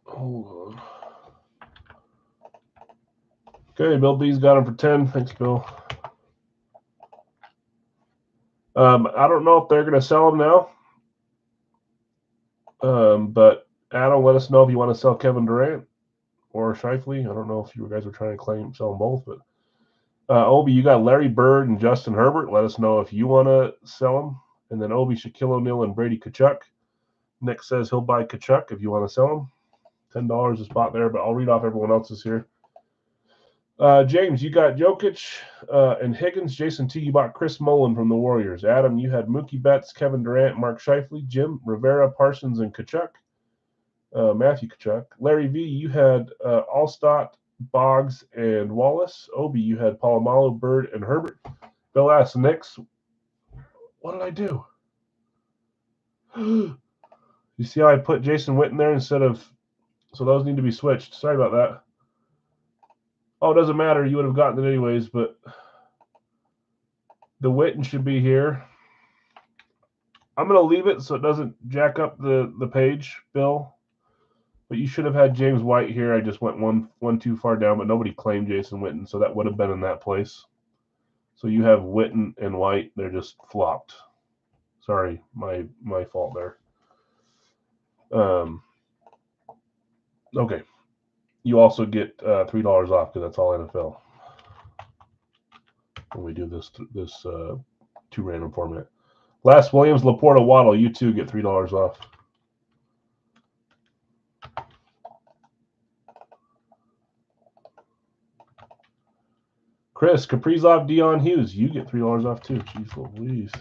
Hold on. Okay, Bill B's got him for 10. Thanks, Bill. I don't know if they're going to sell them now. But Adam, let us know if you want to sell Kevin Durant or Shifley. I don't know if you guys are trying to sell them both, but Obi, you got Larry Bird and Justin Herbert. Let us know if you want to sell them. And then Obi, Shaquille O'Neal, and Brady Tkachuk. Nick says he'll buy Tkachuk if you want to sell him. $10 a spot there, but I'll read off everyone else's here. James, you got Jokic and Higgins. Jason T, you bought Chris Mullin from the Warriors. Adam, you had Mookie Betts, Kevin Durant, Mark Scheifele. Jim, Rivera, Parsons, and Tkachuk. Matthew Tkachuk. Larry V, you had Allstott, Boggs, and Wallace. Obi, you had Polamalu, Bird, and Herbert. Bill asks, Knicks, what did I do? You see how I put Jason Witten there instead of... So those need to be switched. Sorry about that. Oh, it doesn't matter. You would have gotten it anyways, but the Witten should be here. I'm going to leave it so it doesn't jack up the page, Bill. But you should have had James White here. I just went one too far down, but nobody claimed Jason Witten, so that would have been in that place. So you have Witten and White. They're just flopped. Sorry, my fault there. Okay. You also get $3 off because that's all NFL when we do this 2 random format. Last Williams, Laporta, Waddle. You two get $3 off. Chris, Kaprizov, Dion Hughes. You get $3 off too. Jeez Louise.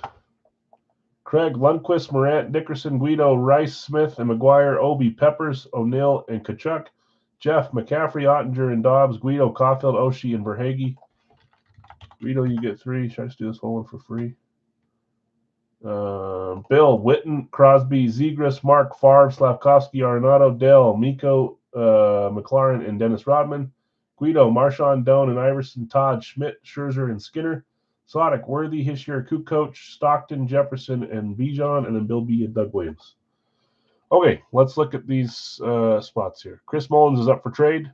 Craig, Lundqvist, Morant, Dickerson, Guido, Rice, Smith, and McGuire, Obi, Peppers, O'Neill, and Kachuk. Jeff, McCaffrey, Ottinger, and Dobbs. Guido, Caulfield, Oshie, and Verhage. Guido, you get 3. Should I just do this whole one for free? Bill, Witten, Crosby, Zegras, Mark, Favre, Slavkovsky, Arenado, Dell, Miko, McLaren, and Dennis Rodman. Guido, Marshawn, Doan, and Iverson, Todd, Schmidt, Scherzer, and Skinner. Sodic, Worthy, Hischier, Kukoc, Stockton, Jefferson, and Bijan, and then Bill B. and Doug Williams. Okay, let's look at these spots here. Chris Mullins is up for trade.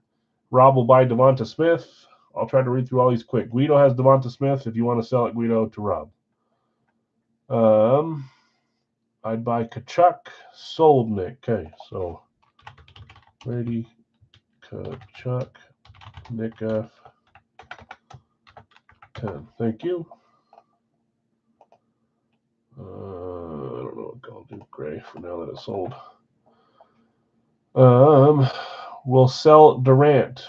Rob will buy Devonta Smith. I'll try to read through all these quick. Guido has Devonta Smith. If you want to sell it, Guido, to Rob. I'd buy Kachuk. Sold, Nick. Okay, so Brady, Kachuk, Nick F. 10. Thank you. I don't know what I'll do. Gray for now that it's sold. We'll sell Durant.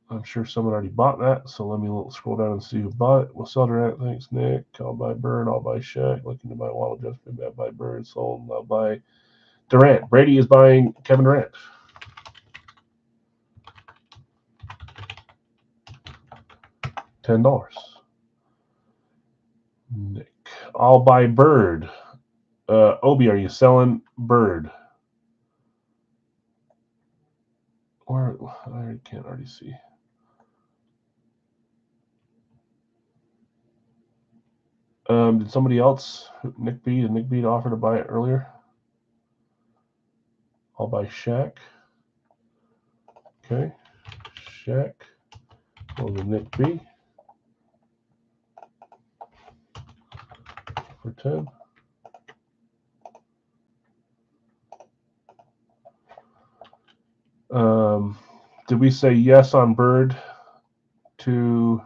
I'm sure someone already bought that, so let me scroll down and see who bought it. We'll sell Durant. Thanks, Nick. I'll buy Bird. I'll buy Shaq. Looking to buy Waddle. Just been bad. Buy Bird. Sold. I'll buy Durant. Brady is buying Kevin Durant. $10. Nick. I'll buy Bird. Obi, are you selling Bird? Or I can't already see. Did somebody else, Nick B, did Nick B offer to buy it earlier? I'll buy Shaq. Okay. Shaq. Over to Nick B. For 10. Did we say yes on Bird to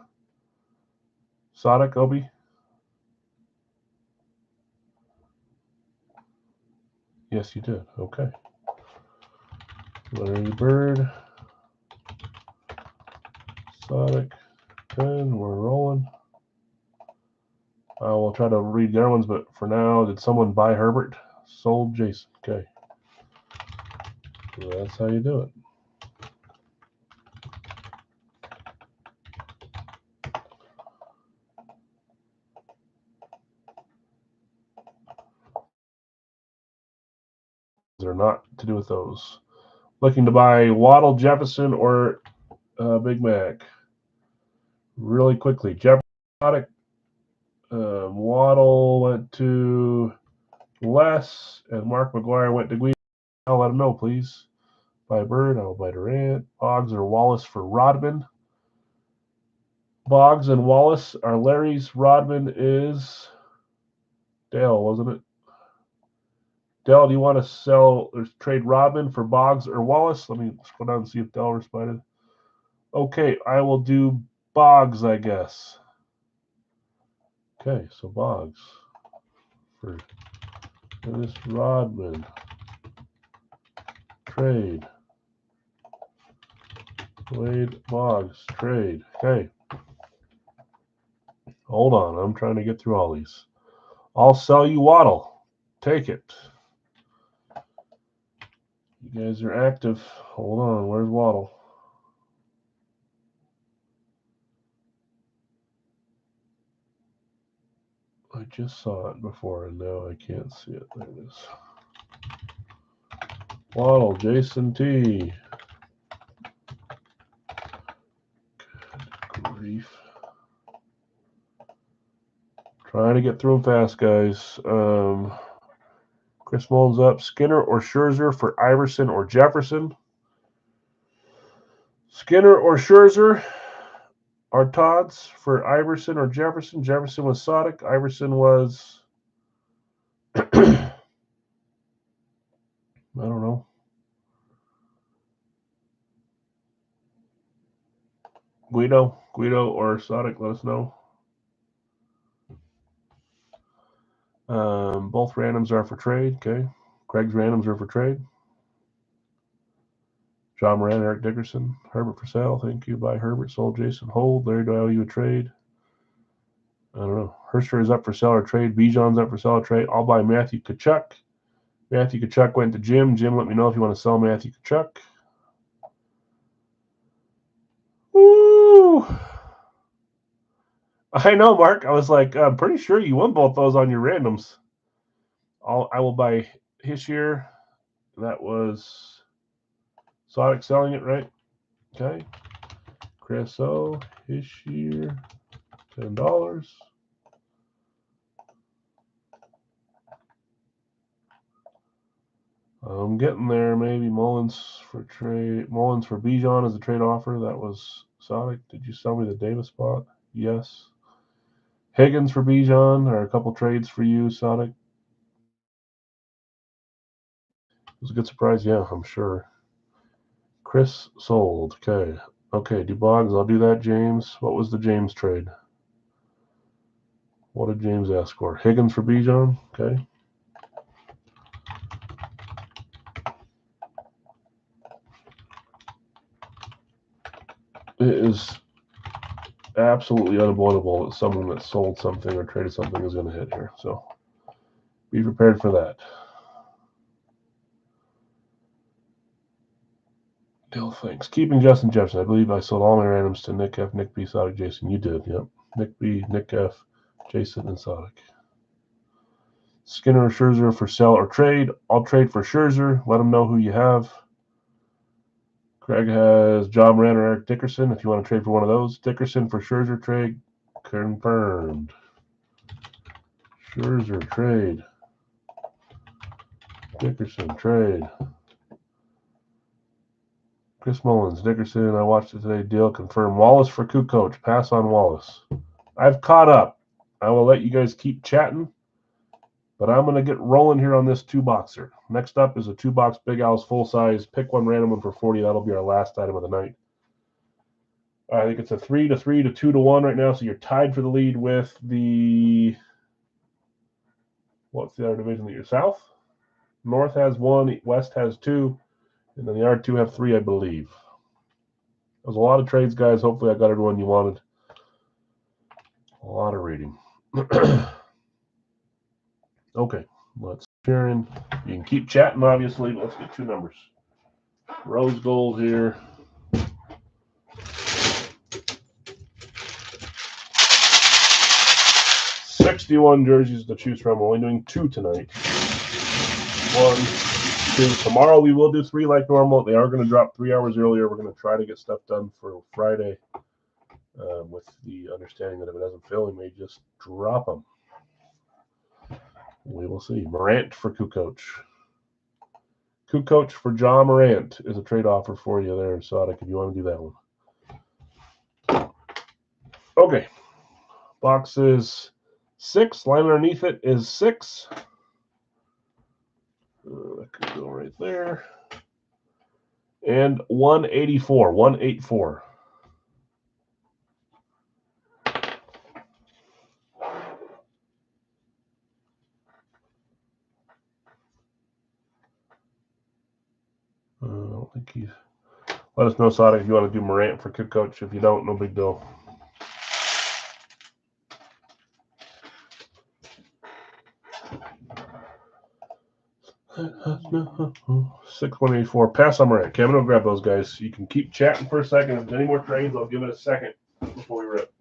Sodic, Obi? Yes, you did. Okay. Larry Bird. Sodic. 10. We're rolling. We'll try to read the other ones, but for now, did someone buy Herbert? Sold Jason. Okay. So that's how you do it. They're not to do with those. Looking to buy Waddle, Jefferson, or Big Mac. Really quickly. Jefferson, Waddle went to Les, and Mark McGuire went to Guido. I'll let him know, please. Buy Bird. I'll buy Durant. Boggs or Wallace for Rodman. Boggs and Wallace are Larry's. Rodman is Dale, wasn't it? Dell, do you want to sell or trade Rodman for Boggs or Wallace? Let me scroll down and see if Dell responded. Okay, I will do Boggs, I guess. Okay, so Boggs for Dennis Rodman. Trade. Wade Boggs. Trade. Okay. Hold on, I'm trying to get through all these. I'll sell you Waddle. Take it. You guys are active. Hold on, where's Waddle? I just saw it before and now I can't see it. There it is. Waddle, Jason T. Good grief. Trying to get through them fast, guys. Chris Mullins up. Skinner or Scherzer for Iverson or Jefferson? Skinner or Scherzer are Todd's for Iverson or Jefferson. Jefferson was Sodic. Iverson was I don't know. Guido or Sodic, let us know. Both randoms are for trade. Okay. Craig's randoms are for trade. John Moran, Eric Dickerson, Herbert for sale. Thank you. Buy Herbert. Sold Jason. Hold. Larry, do I owe you a trade? I don't know. Hersher is up for sale or trade. Bijan's up for sale or trade. I'll buy Matthew Tkachuk. Matthew Tkachuk went to Jim. Jim, let me know if you want to sell Matthew Tkachuk. Woo! I know, Mark. I was like, I'm pretty sure you won both those on your randoms. I will buy Hischier. That was Sonic selling it, right? Okay. Chris O. Hischier, $10. I'm getting there. Maybe Mullins for trade. Mullins for Bijan as a trade offer. That was Sonic. Did you sell me the Davis spot? Yes. Higgins for Bijan. There are a couple trades for you, Sonic. It was a good surprise. Yeah, I'm sure. Chris sold. Okay. Okay, Duboggs. I'll do that, James. What was the James trade? What did James ask for? Higgins for Bijan. Okay. It is absolutely unavoidable that someone that sold something or traded something is going to hit here. So be prepared for that. Dale, thanks. Keeping Justin Jefferson. I believe I sold all my randoms to Nick F, Nick B, Sonic, Jason. You did. Yep. Nick B, Nick F, Jason, and Sonic. Skinner or Scherzer for sell or trade. I'll trade for Scherzer. Let them know who you have. Craig has John Moran or Eric Dickerson if you want to trade for one of those. Dickerson for Scherzer trade. Confirmed. Scherzer trade. Dickerson trade. Chris Mullins, Dickerson. I watched it today. Deal confirmed. Wallace for Kukoc. Pass on Wallace. I've caught up. I will let you guys keep chatting, but I'm going to get rolling here on this 2-boxer. Next up is a 2-box Big Al's full size. Pick one random one for 40. That'll be our last item of the night. I think it's a 3-3 to 2-1 right now, so you're tied for the lead with the. What's the other division that you're south? North has 1, West has 2, and then the R2 have 3, I believe. There's a lot of trades, guys. Hopefully, I got everyone you wanted. A lot of reading. Okay, let's Sharon. You can keep chatting, obviously. Let's get 2 numbers. Rose gold here. $61 jerseys to choose from. We're only doing 2 tonight. 1, 2. Tomorrow we will do 3 like normal. They are going to drop 3 hours earlier. We're going to try to get stuff done for Friday, with the understanding that if it doesn't fill, we may just drop them. We will see. Morant for Kukoc. Kukoc for John Morant is a trade offer for you there, Sonic, if you want to do that one. Okay. Box is 6. Line underneath it is 6. That could go right there. And 184. 184. I don't think he's. Let us know, Sonic, if you want to do Morant for Kukoc. If you don't, no big deal. Six 184. Pass on Morant. Okay, I'm gonna grab those guys. You can keep chatting for a second. If there's any more trades, I'll give it a second before we rip.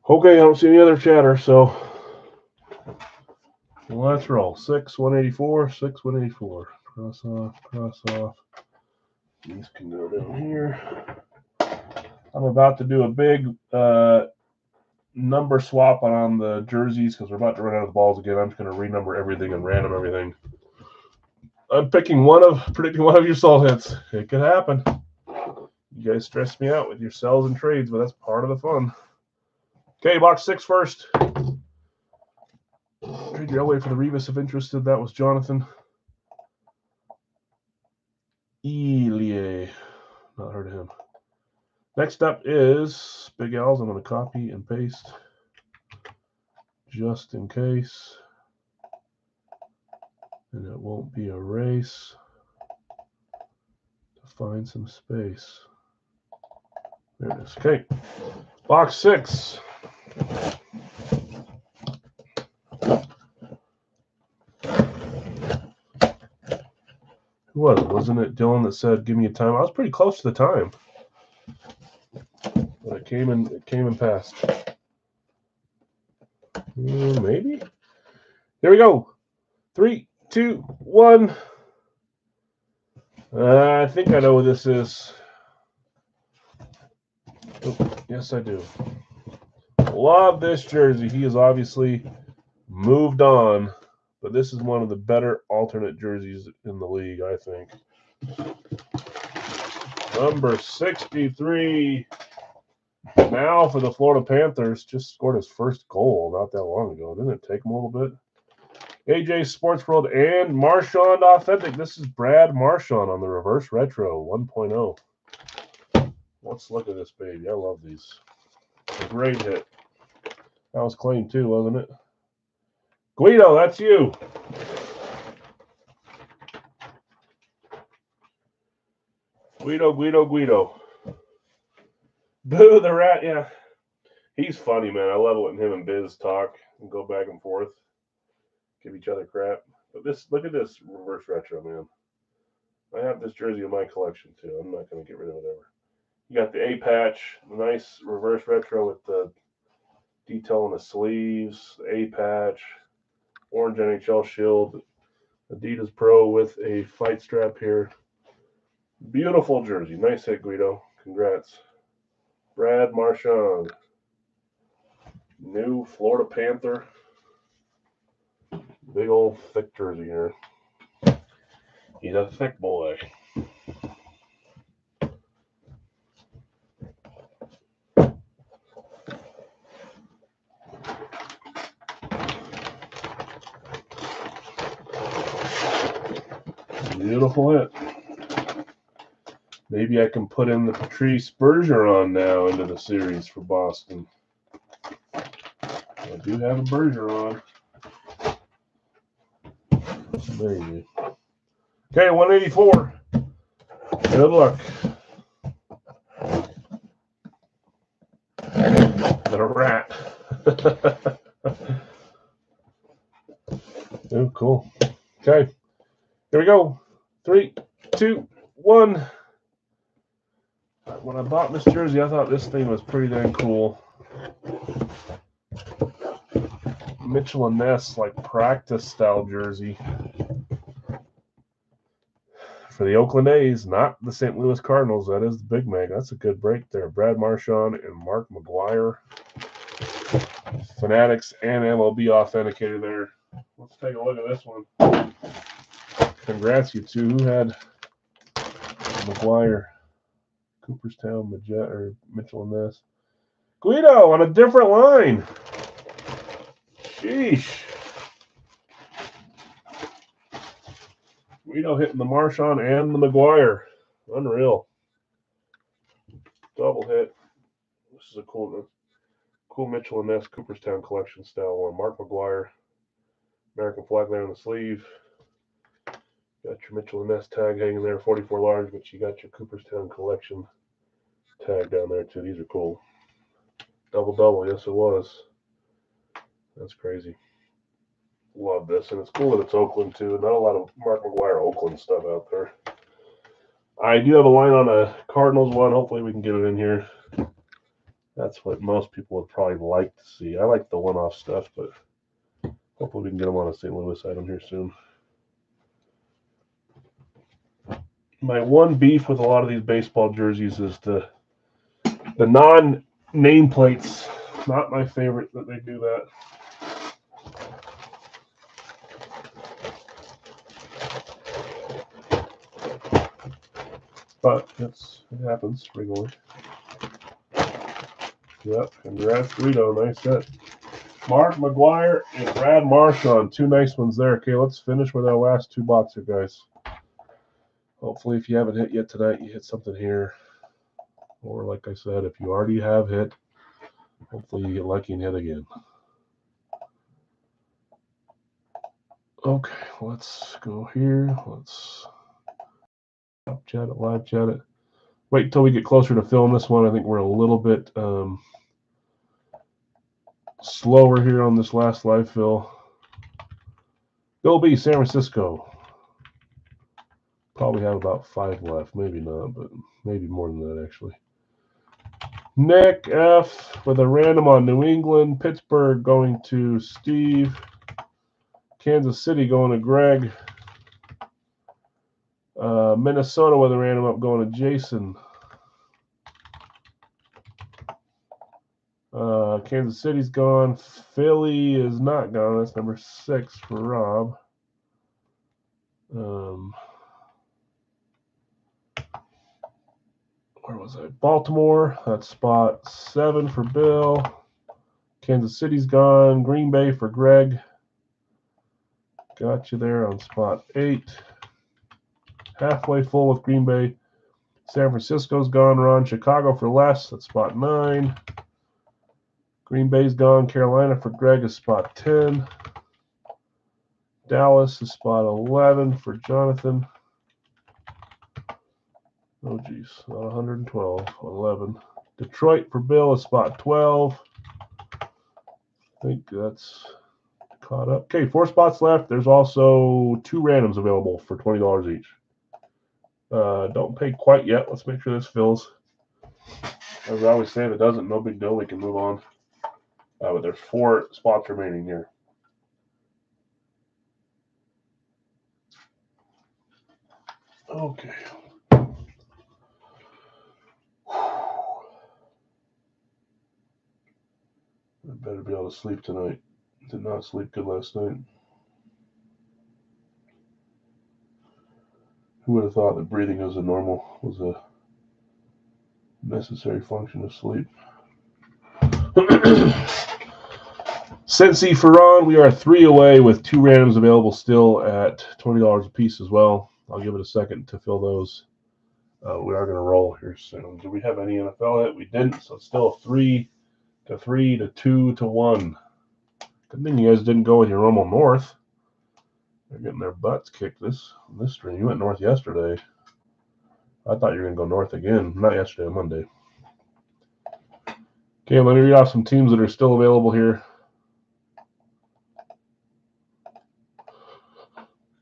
Okay, I don't see any other chatter, so let's roll. 6, 184, 6, 184. Cross off, cross off. These can go down here. I'm about to do a big number swap on the jerseys because we're about to run out of the balls again. I'm just going to renumber everything and random everything. I'm predicting one of your salt hits. It could happen. You guys stress me out with your sells and trades, but that's part of the fun. Okay, box 6 first. Trade your Elway for the Revis if interested. That was Jonathan. Elie. Not heard of him. Next up is Big Al's. I'm going to copy and paste just in case. And it won't be a race to find some space. There it is. Okay. Box 6. Who was it? Wasn't it Dylan that said, give me a time? I was pretty close to the time. But it came and passed. Maybe? Here we go. 3, 2, 1. I think I know what this is. Oh, yes, I do. Love this jersey. He has obviously moved on, but this is one of the better alternate jerseys in the league, I think. Number 63. Now for the Florida Panthers. Just scored his first goal not that long ago. Didn't it take him a little bit? AJ Sports World and Marchand Authentic. This is Brad Marchand on the reverse retro 1.0. Let's look at this baby. I love these. A great hit. That was clean too, wasn't it? Guido, that's you. Guido. Boo the rat, yeah. He's funny, man. I love it when him and Biz talk and go back and forth. Give each other crap. But look at this reverse retro, man. I have this jersey in my collection too. I'm not going to get rid of it ever. You got the A patch, the nice reverse retro with the detail on the sleeves, the A patch, orange NHL shield, Adidas Pro with a fight strap here. Beautiful jersey. Nice hit, Guido. Congrats. Brad Marchand. New Florida Panther. Big old thick jersey here. He's a thick boy. Beautiful hit. Maybe I can put in the Patrice Bergeron now into the series for Boston. I do have a Bergeron. Maybe. Okay, 184. Good luck. The rat. Oh, cool. Okay. Here we go. 3, 2, 1. When I bought this jersey, I thought this thing was pretty dang cool. Mitchell and Ness, like practice style jersey for the Oakland A's, not the St. Louis Cardinals. That is the Big Mag. That's a good break there. Brad Marchand and Mark McGuire. Fanatics and MLB authenticated there. Let's take a look at this one. Congrats, you two. Who had McGuire? Cooperstown, Mitchell and Ness. Guido on a different line. Sheesh. Guido hitting the Marchand and the McGuire. Unreal. Double hit. This is a cool Mitchell and Ness Cooperstown collection style one. Mark McGuire. American flag there on the sleeve. Got your Mitchell and Ness tag hanging there, 44 large, but you got your Cooperstown collection tag down there too. These are cool. Double, yes it was. That's crazy. love this, and it's cool that it's Oakland too. Not a lot of Mark McGwire Oakland stuff out there. I do have a line on a Cardinals one. Hopefully we can get it in here. That's what most people would probably like to see. I like the one-off stuff, but hopefully we can get them on a St. Louis item here soon. My one beef with a lot of these baseball jerseys is the non-nameplates. Not my favorite that they do that. But it happens regularly. Yep, congrats, Guido. Nice hit. Mark McGwire and Brad Marchand. Two nice ones there. Okay, let's finish with our last two boxer guys. Hopefully, if you haven't hit yet tonight, you hit something here. Or, like I said, if you already have hit, hopefully you get lucky and hit again. Okay, let's go here. Let's chat it, live chat it. Wait until we get closer to film this one. I think we're a little bit slower here on this last live fill. Bill B, San Francisco. Probably have about 5 left. Maybe not, but maybe more than that, actually. Nick F with a random on New England. Pittsburgh going to Steve. Kansas City going to Greg. Minnesota with a random up going to Jason. Kansas City's gone. Philly is not gone. That's number 6 for Rob. Where was I? Baltimore. That's spot 7 for Bill. Kansas City's gone. Green Bay for Greg. Got you there on spot 8. Halfway full with Green Bay. San Francisco's gone, Ron. Chicago for Les. That's spot 9. Green Bay's gone. Carolina for Greg is spot 10. Dallas is spot 11 for Jonathan. Oh, geez. Not 112. 11. Detroit for Bill is spot 12. I think that's caught up. Okay, 4 spots left. There's also 2 randoms available for $20 each. Don't pay quite yet. Let's make sure this fills. As I always say, if it doesn't, no big deal. We can move on. But there's 4 spots remaining here. Okay. I better be able to sleep tonight. Did not sleep good last night. Who would have thought that breathing as a normal was a necessary function of sleep? Cincy for Ron, we are 3 away with 2 randoms available still at $20 a piece as well. I'll give it a second to fill those. We are going to roll here soon. Do we have any NFL hit? We didn't, so it's still 3 to 3 to 2 to 1. Good thing you guys didn't go with your normal north. They're getting their butts kicked this stream. You went north yesterday. I thought you were going to go north again. Not yesterday, Monday. Okay, let me read off some teams that are still available here.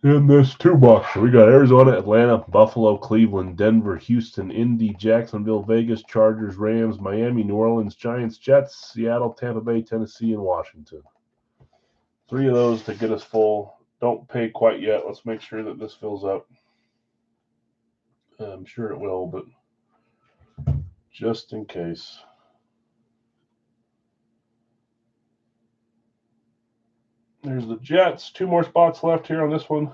In this 2-boxer, we got Arizona, Atlanta, Buffalo, Cleveland, Denver, Houston, Indy, Jacksonville, Vegas, Chargers, Rams, Miami, New Orleans, Giants, Jets, Seattle, Tampa Bay, Tennessee, and Washington. 3 of those to get us full. Don't pay quite yet. Let's make sure that this fills up. I'm sure it will, but just in case. There's the Jets. 2 more spots left here on this one.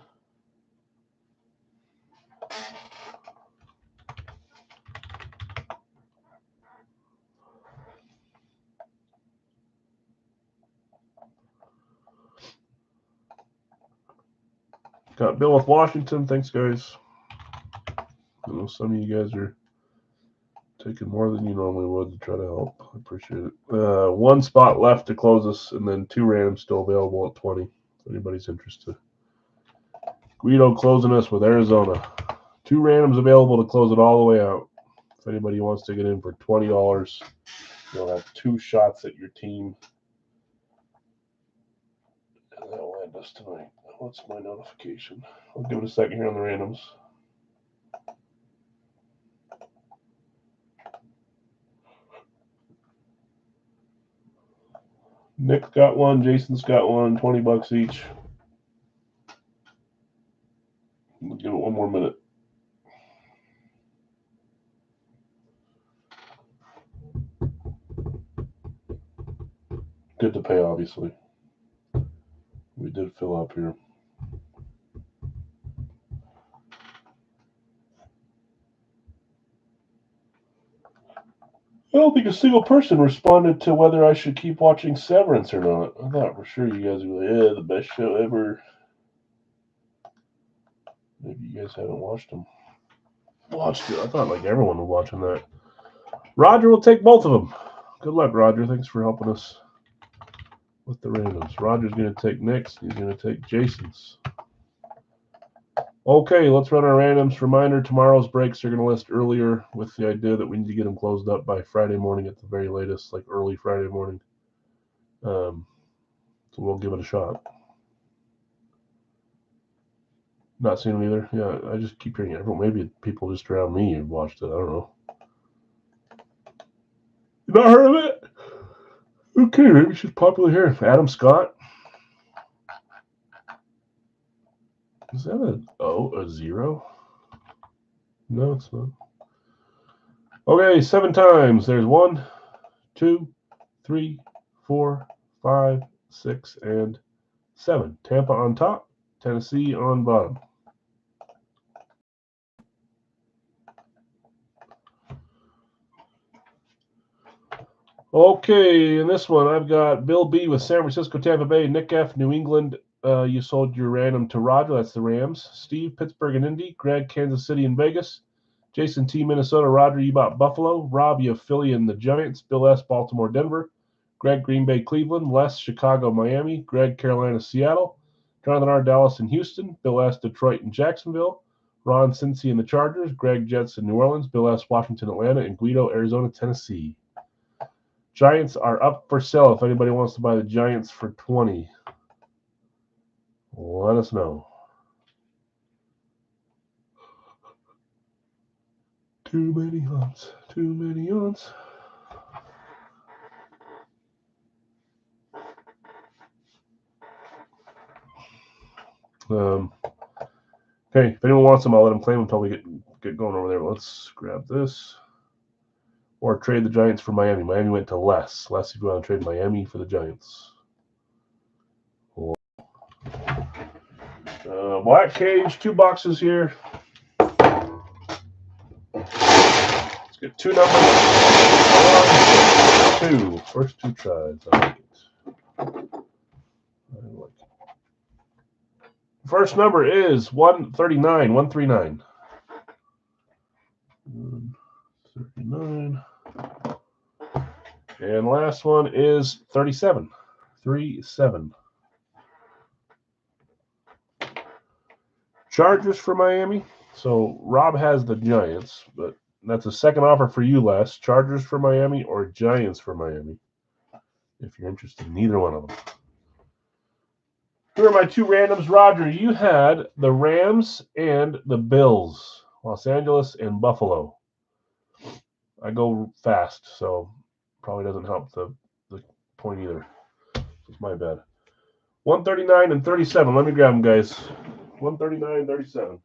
Got Bill with Washington. Thanks, guys. I know some of you guys are taking more than you normally would to try to help. I appreciate it. 1 spot left to close us, and then 2 randoms still available at 20. If anybody's interested. Guido closing us with Arizona. 2 randoms available to close it all the way out. If anybody wants to get in for $20, you'll have 2 shots at your team. And that'll end Madness tonight. What's my notification? I'll give it a second here on the randoms. Nick's got one. Jason's got one. $20 each. We'll give it one more minute. Good to pay, obviously. We did fill up here. I don't think a single person responded to whether I should keep watching Severance or not. I thought for sure you guys would be like, yeah, the best show ever. Maybe you guys haven't watched them. Watched it. I thought like everyone was watching that. Roger will take both of them. Good luck, Roger. Thanks for helping us with the randoms. Roger's going to take Nick's. He's going to take Jason's. Okay, let's run our randoms. Reminder, tomorrow's breaks are going to list earlier with the idea that we need to get them closed up by Friday morning at the very latest, like early Friday morning. So we'll give it a shot. Not seen them either. Yeah, I just keep hearing everyone. Maybe people just around me have watched it. I don't know. You not heard of it? Okay, maybe she's popular here. Adam Scott. Is that a zero? No, it's not. Okay, 7 times. There's 1, 2, 3, 4, 5, 6, and 7. Tampa on top, Tennessee on bottom. Okay, in this one, I've got Bill B with San Francisco, Tampa Bay, Nick F, New England. You sold your random to Roger. That's the Rams. Steve, Pittsburgh and Indy. Greg, Kansas City and Vegas. Jason T, Minnesota. Roger, you bought Buffalo. Rob, you have Philly and the Giants. Bill S, Baltimore, Denver. Greg, Green Bay, Cleveland. Les, Chicago, Miami. Greg, Carolina, Seattle. Jonathan R, Dallas and Houston. Bill S, Detroit and Jacksonville. Ron, Cincy and the Chargers. Greg, Jets and New Orleans. Bill S, Washington, Atlanta. And Guido, Arizona, Tennessee. Giants are up for sale. If anybody wants to buy the Giants for 20, let us know. Too many hunts. Too many hunts. Okay, if anyone wants them, I'll let them claim them until we get going over there. Let's grab this. Or trade the Giants for Miami. Miami went to Les. Les, if you want to trade Miami for the Giants. Black cage, 2 boxes here. Let's get 2 numbers. 1, 2. First 2 tries. I like it. First number is 139. 139. 139. And last one is 37. 37. Chargers for Miami. So Rob has the Giants, but that's a second offer for you, Les. Chargers for Miami or Giants for Miami, if you're interested in either one of them. Here are my 2 randoms. Roger, you had the Rams and the Bills, Los Angeles and Buffalo. I go fast, so probably doesn't help the point either. It's my bad. 139 and 37. Let me grab them, guys. 139, 37.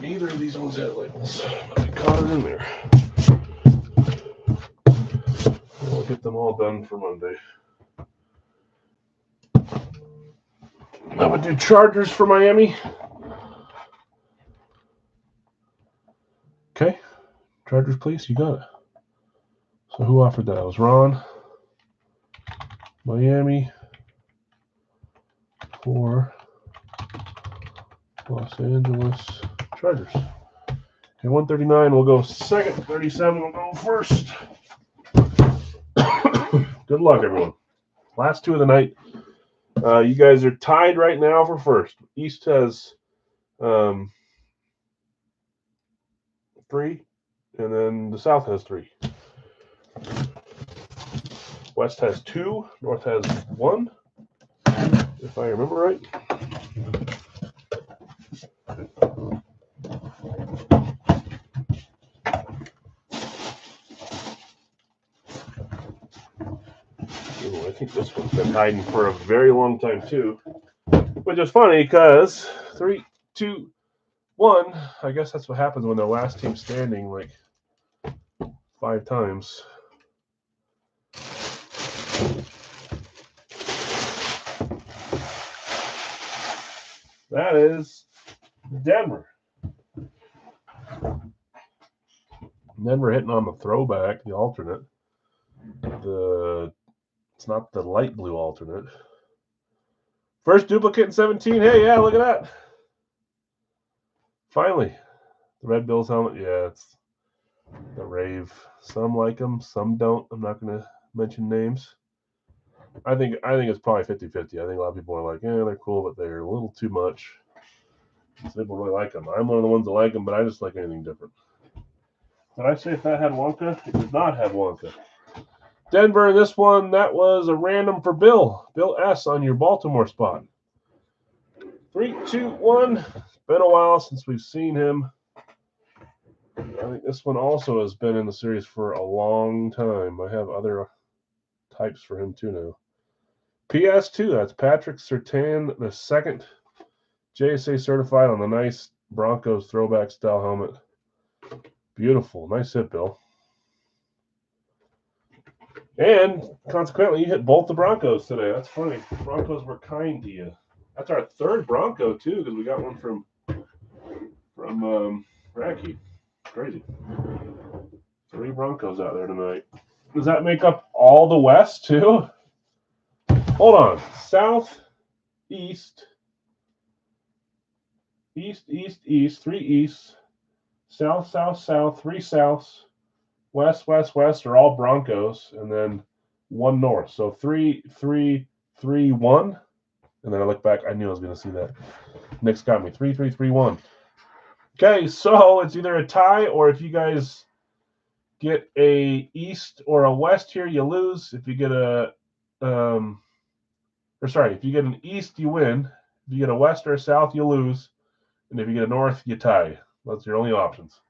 neither of these ones had labels, but I caught it in there. We'll get them all done for Monday. I would do Chargers for Miami. Okay. Chargers, please. You got it. So who offered that? It was Ron. Miami for Los Angeles Chargers. Okay, 139 will go second. 37 will go first. Good luck, everyone. Last two of the night. You guys are tied right now for first. East has 3, and then the South has 3. West has 2. North has 1, if I remember right. Ooh, I think this one's been hiding for a very long time too, which is funny because 3, 2, 1. I guess that's what happens when the last team standing like 5 times. That is Denver. Denver hitting on the throwback, the alternate. It's not the light blue alternate. First duplicate in 17. Hey, yeah, look at that. Finally, the Red Bills helmet. Yeah, it's the Rave. Some like them, some don't. I'm not going to mention names. I think it's probably 50-50. I think a lot of people are like, yeah, they're cool, but they're a little too much. Some people really like them. I'm one of the ones that like them, but I just like anything different. Did I say if that had Wonka? It did not have Wonka. Denver, this one, that was a random for Bill. Bill S. on your Baltimore spot. 3, 2, 1. It's been a while since we've seen him. I think this one also has been in the series for a long time. I have other types for him too now. PS2, that's Patrick Surtain, the second JSA certified on the nice Broncos throwback style helmet. Beautiful. Nice hit, Bill. And consequently, you hit both the Broncos today. That's funny. The Broncos were kind to you. That's our third Bronco, too, because we got one from Racky. Crazy. 3 Broncos out there tonight. Does that make up all the West, too? Hold on. South, East, East, East, East, 3 East, South, South, South, 3 Souths, West, West, West are all Broncos, and then 1 North. So 3, 3, 3, 1. And then I look back. I knew I was going to see that. Nick's got me. 3, 3, 3, 1. Okay, so it's either a tie, or if you guys get a East or a West here, you lose. If you get if you get an East, you win. If you get a West or a South, you lose. And if you get a North, you tie. That's your only options.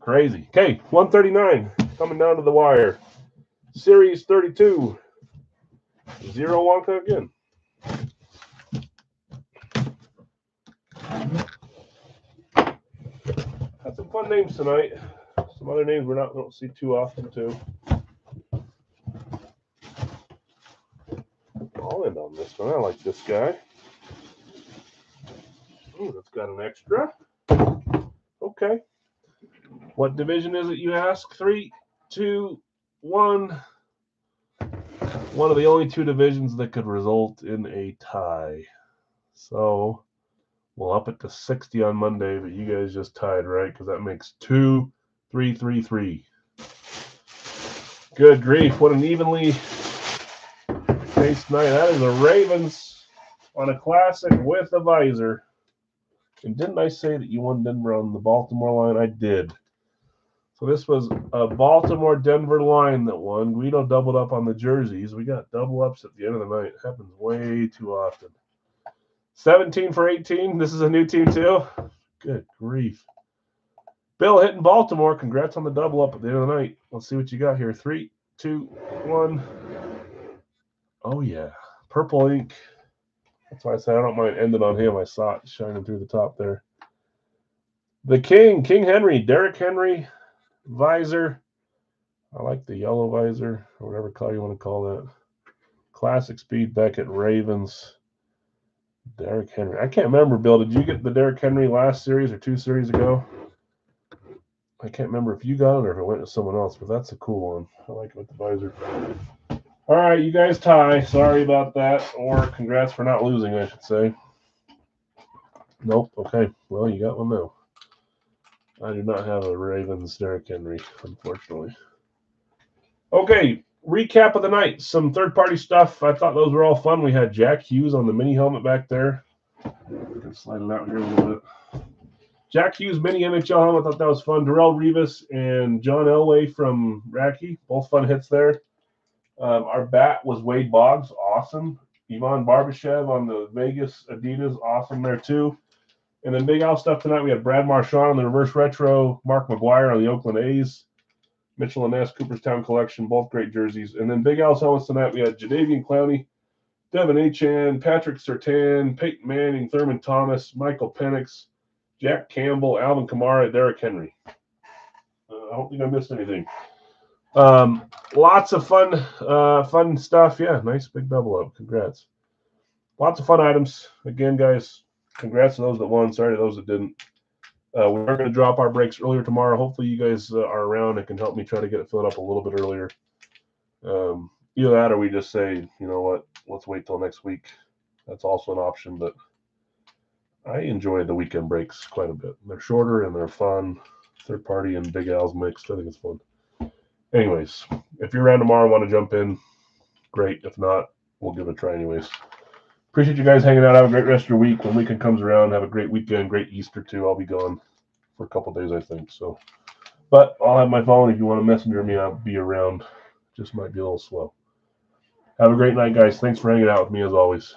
Crazy. Okay, 139 coming down to the wire. Series 32. 0 Wonka again. Had some fun names tonight. Some other names we don't see too often too. I'll end on this one. I like this guy. Oh, that's got an extra. Okay. What division is it, you ask? 3, 2, 1. One of the only 2 divisions that could result in a tie. So we'll up it to 60 on Monday, but you guys just tied, right? Because that makes 2, 3, 3, 3. Good grief. What an evenly paced night. That is a Ravens on a classic with a visor. And didn't I say that you won Denver on the Baltimore line? I did. So this was a Baltimore-Denver line that won. Guido doubled up on the jerseys. We got double ups at the end of the night. It happens way too often. 17 for 18. This is a new team too. Good grief. Bill hitting Baltimore. Congrats on the double up at the end of the night. Let's see what you got here. 3, 2, 1. Oh, yeah. Purple ink. That's why I said I don't mind ending on him. I saw it shining through the top there. The King Henry, Derrick Henry, visor. I like the yellow visor, or whatever color you want to call that. Classic Speed Beckett, Ravens. Derrick Henry. I can't remember, Bill. Did you get the Derrick Henry last series or 2 series ago? I can't remember if you got it or if it went to someone else, but that's a cool one. I like it with the visor. All right, you guys tie. Sorry about that. Or congrats for not losing, I should say. Nope. Okay. Well, you got one now. I do not have a Ravens Derrick Henry, unfortunately. Okay, recap of the night. Some third-party stuff. I thought those were all fun. We had Jack Hughes on the mini helmet back there. We can slide it out here a little bit. Jack Hughes mini NHL helmet. I thought that was fun. Darrelle Revis and John Elway from Racky. Both fun hits there. Our bat was Wade Boggs. Awesome. Ivan Barbashev on the Vegas Adidas. Awesome there, too. And then Big Al stuff tonight, we had Brad Marchand on the reverse retro, Mark McGuire on the Oakland A's, Mitchell and Ness, Cooperstown Collection, both great jerseys. And then Big Al's helmets tonight, we had Jadeveon Clowney, Devin Achane, Patrick Surtain, Peyton Manning, Thurman Thomas, Michael Penix, Jack Campbell, Alvin Kamara, Derrick Henry. I don't think I missed anything. Lots of fun stuff. Yeah, nice big double up. Congrats. Lots of fun items. Again, guys, congrats to those that won. Sorry to those that didn't. We are going to drop our breaks earlier tomorrow. Hopefully you guys are around and can help me try to get it filled up a little bit earlier. Either that or we just say, you know what, let's wait till next week. That's also an option, but I enjoy the weekend breaks quite a bit. They're shorter and they're fun. Third party and Big Al's mixed. I think it's fun. Anyways, if you're around tomorrow and want to jump in, great. If not, we'll give it a try anyways. Appreciate you guys hanging out. Have a great rest of your week. When weekend comes around, have a great weekend, great Easter too. I'll be gone for a couple days, I think. So, but I'll have my phone. If you want to messenger me, I'll be around. Just might be a little slow. Have a great night, guys. Thanks for hanging out with me as always.